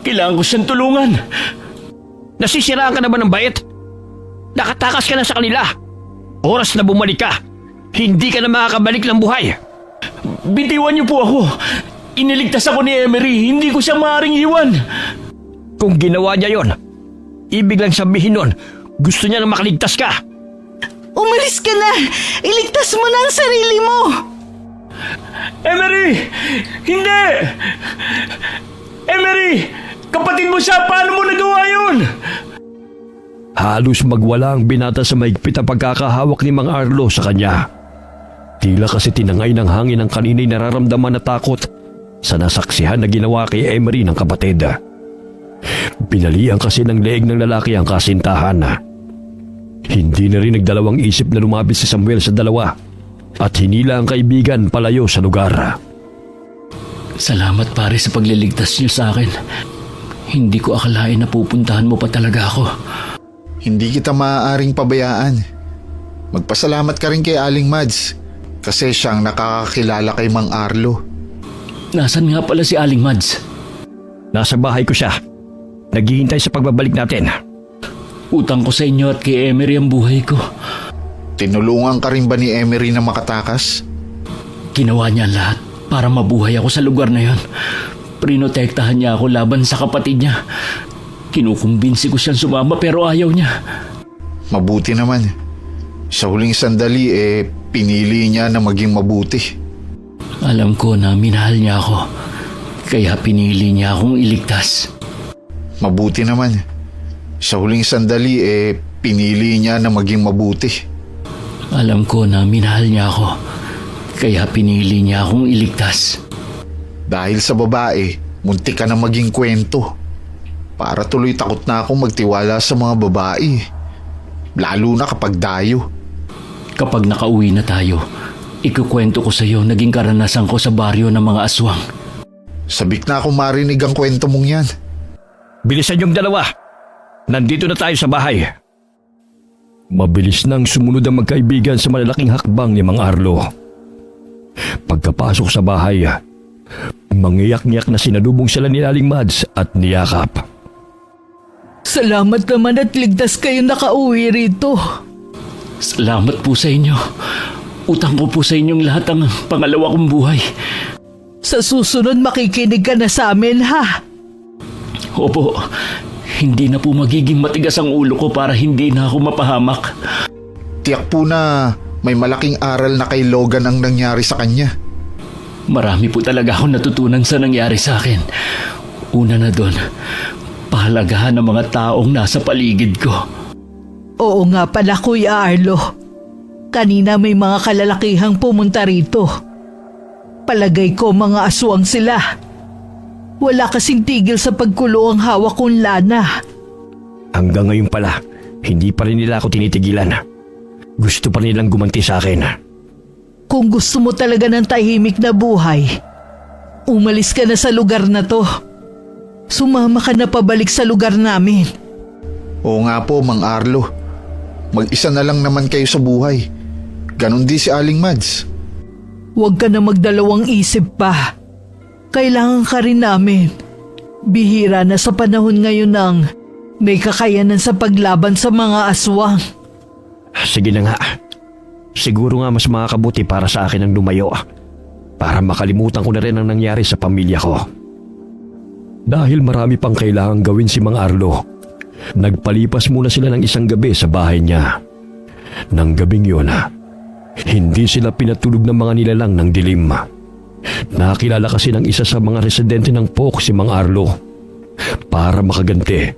Kailangan ko siyang tulungan. Nasisiraan ka na ba ng bait? Nakatakas ka na sa kanila. Oras na bumalik ka. Hindi ka na makakabalik ng buhay. Bitiwan niyo po ako. Iniligtas ako ni Emery. Hindi ko siya maaaring iwan. Kung ginawa niya yon, ibig lang sabihin nun, gusto niya na makaligtas ka. Umalis ka na! Iligtas mo na ang sarili mo! Emery! Hindi! Emery! Kapatid mo siya! Paano mo nagawa yun? Halos magwala ang binata sa mahigpit na pagkakahawak ni Mang Arlo sa kanya. Tila kasi tinangay ng hangin ang kanina'y nararamdaman na takot sa nasaksihan na ginawa kay Emery ng kapatid. Pinalian kasi ng leeg ng lalaki ang kasintahan. Hindi na rin nagdalawang isip na lumapit si Samuel sa dalawa at hinila ang kaibigan palayo sa lugar. Salamat pare sa pagliligtas niyo sa akin. Hindi ko akalain na pupuntahan mo pa talaga ako. Hindi kita maaaring pabayaan. Magpasalamat ka rin kay Aling Mads kasi siyang nakakakilala kay Mang Arlo. Nasaan nga pala si Aling Mads? Nasa bahay ko siya. Naghihintay sa pagbabalik natin. Utang ko sa inyo at kay Emery ang buhay ko. Tinulungan ka rin ba ni Emery na makatakas? Ginawa niya ang lahat para mabuhay ako sa lugar na yon. Prinotektahan niya ako laban sa kapatid niya. Kinukumbinsi ko siyang sumama pero ayaw niya. Mabuti naman. Sa huling sandali pinili niya na maging mabuti. Alam ko na minahal niya ako. Kaya pinili niya akong iligtas. Mabuti naman. Sa huling sandali pinili niya na maging mabuti. Alam ko na minahal niya ako. Kaya pinili niya akong iligtas. Dahil sa babae, muntik ka na maging kwento. Para tuloy takot na akong magtiwala sa mga babae. Lalo na kapag dayo. Kapag nakauwi na tayo, ikukwento ko sa iyo naging karanasan ko sa baryo ng mga aswang. Sabik na akong marinig ang kwento mong yan. Bilisan yung dalawa. Nandito na tayo sa bahay. Mabilis nang sumunod ang magkaibigan sa malalaking hakbang ni Mang Arlo. Pagkapasok sa bahay, mangiyak-ngiyak na sinalubong sila ni Aling Mads at niyakap. Salamat naman at ligtas kayo nakauwi rito. Salamat po sa inyo. Utang ko po sa inyong lahat ang pangalawa kong buhay. Sa susunod makikinig ka na sa amin, ha? Opo, hindi na po magiging matigas ang ulo ko para hindi na ako mapahamak. Tiyak po na may malaking aral na kay Logan ang nangyari sa kanya. Marami po talaga akong natutunan sa nangyari sa akin. Una na doon, pahalagahan ng mga taong nasa paligid ko. Oo nga pala, Kuya Arlo. Kanina may mga kalalakihang pumunta rito. Palagay ko mga aswang sila. Wala kasing tigil sa pagkulo ang hawak kong lana. Hanggang ngayon pala, hindi pa rin nila ako tinitigilan. Gusto pa nilang gumanti sa akin. Kung gusto mo talaga ng tahimik na buhay, umalis ka na sa lugar na to. Sumama ka na pabalik sa lugar namin. Oo nga po, Mang Arlo. Mag-isa na lang naman kayo sa buhay. Ganon din si Aling Mads. Huwag ka na magdalawang isip pa. Kailangan ka rin namin. Bihira na sa panahon ngayon ng may kakayanan sa paglaban sa mga aswang. Sige na nga. Siguro nga mas makakabuti para sa akin ang lumayo. Para makalimutan ko na rin ang nangyari sa pamilya ko. Dahil marami pang kailangang gawin si Mang Arlo, nagpalipas muna sila ng isang gabi sa bahay niya. Nang gabing yun, hindi sila pinatulog ng mga nilalang ng dilim. Nakilala kasi ng isa sa mga residente ng Pok si Mang Arlo. Para makaganti,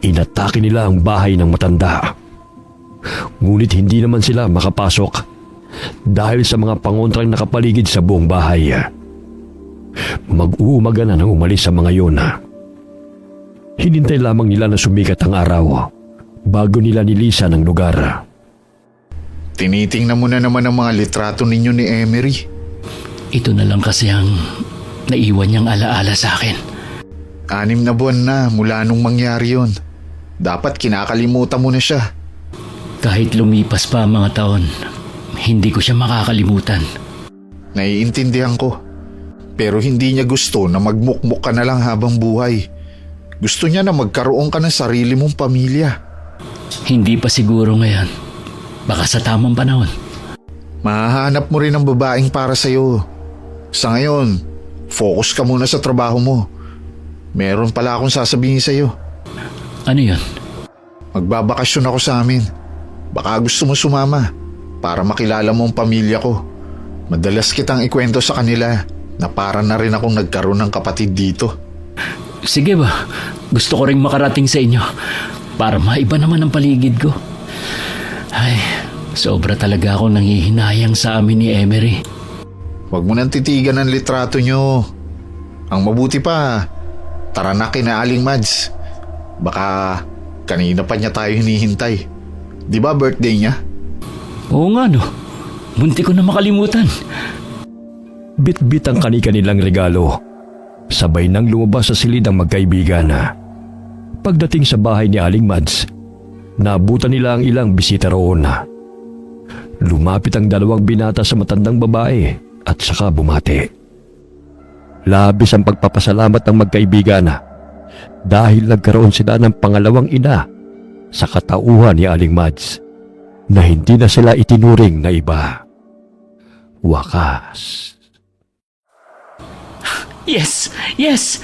inatake nila ang bahay ng matanda. Ngunit hindi naman sila makapasok dahil sa mga pangontrang nakapaligid sa buong bahay. Mag-uumaga na nang umalis sa mga yun. Hinintay lamang nila na sumikat ang araw bago nila nilisan ang lugar. Tinitingnan mo na naman ang mga litrato ninyo ni Emery. Ito na lang kasi ang naiwan niyang alaala sa akin. 6 na buwan na mula nung mangyari yon. Dapat kinakalimutan mo na siya. Kahit lumipas pa ang mga taon, hindi ko siya makakalimutan. Naiintindihan ko. Pero hindi niya gusto na magmukmuk ka na lang habang buhay. Gusto niya na magkaroon ka ng sarili mong pamilya. Hindi pa siguro ngayon. Baka sa tamang panahon. Mahahanap mo rin ang babaeng para sa'yo. Sa ngayon, focus ka muna sa trabaho mo. Meron pala akong sasabihin sa'yo. Ano yun? Magbabakasyon ako sa amin. Baka gusto mo sumama para makilala mo ang pamilya ko. Madalas kitang ikwento sa kanila na para na rin akong nagkaroon ng kapatid dito. Sige ba? Gusto ko ring makarating sa inyo para maiba naman ang paligid ko. Ay, sobra talaga akong nanghihinayang sa amin ni Emery. Huwag mo nang titigan ang litrato nyo. Ang mabuti pa, tara na kina Aling Mads. Baka kanina pa niya tayo hinihintay. Di ba birthday niya? Oo nga no. Munti ko na makalimutan. Bit-bit ang kani-kanilang regalo. Sabay nang lumabas sa silid ang magkaibigan. Pagdating sa bahay ni Aling Mads, naabutan nila ang ilang bisita roon. Lumapit ang 2 binata sa matandang babae at saka bumati. Labis ang pagpapasalamat ng magkaibigan dahil nagkaroon sila ng pangalawang ina sa katauhan ni Aling Mads na hindi na sila itinuring na iba. Wakas. Yes! Yes!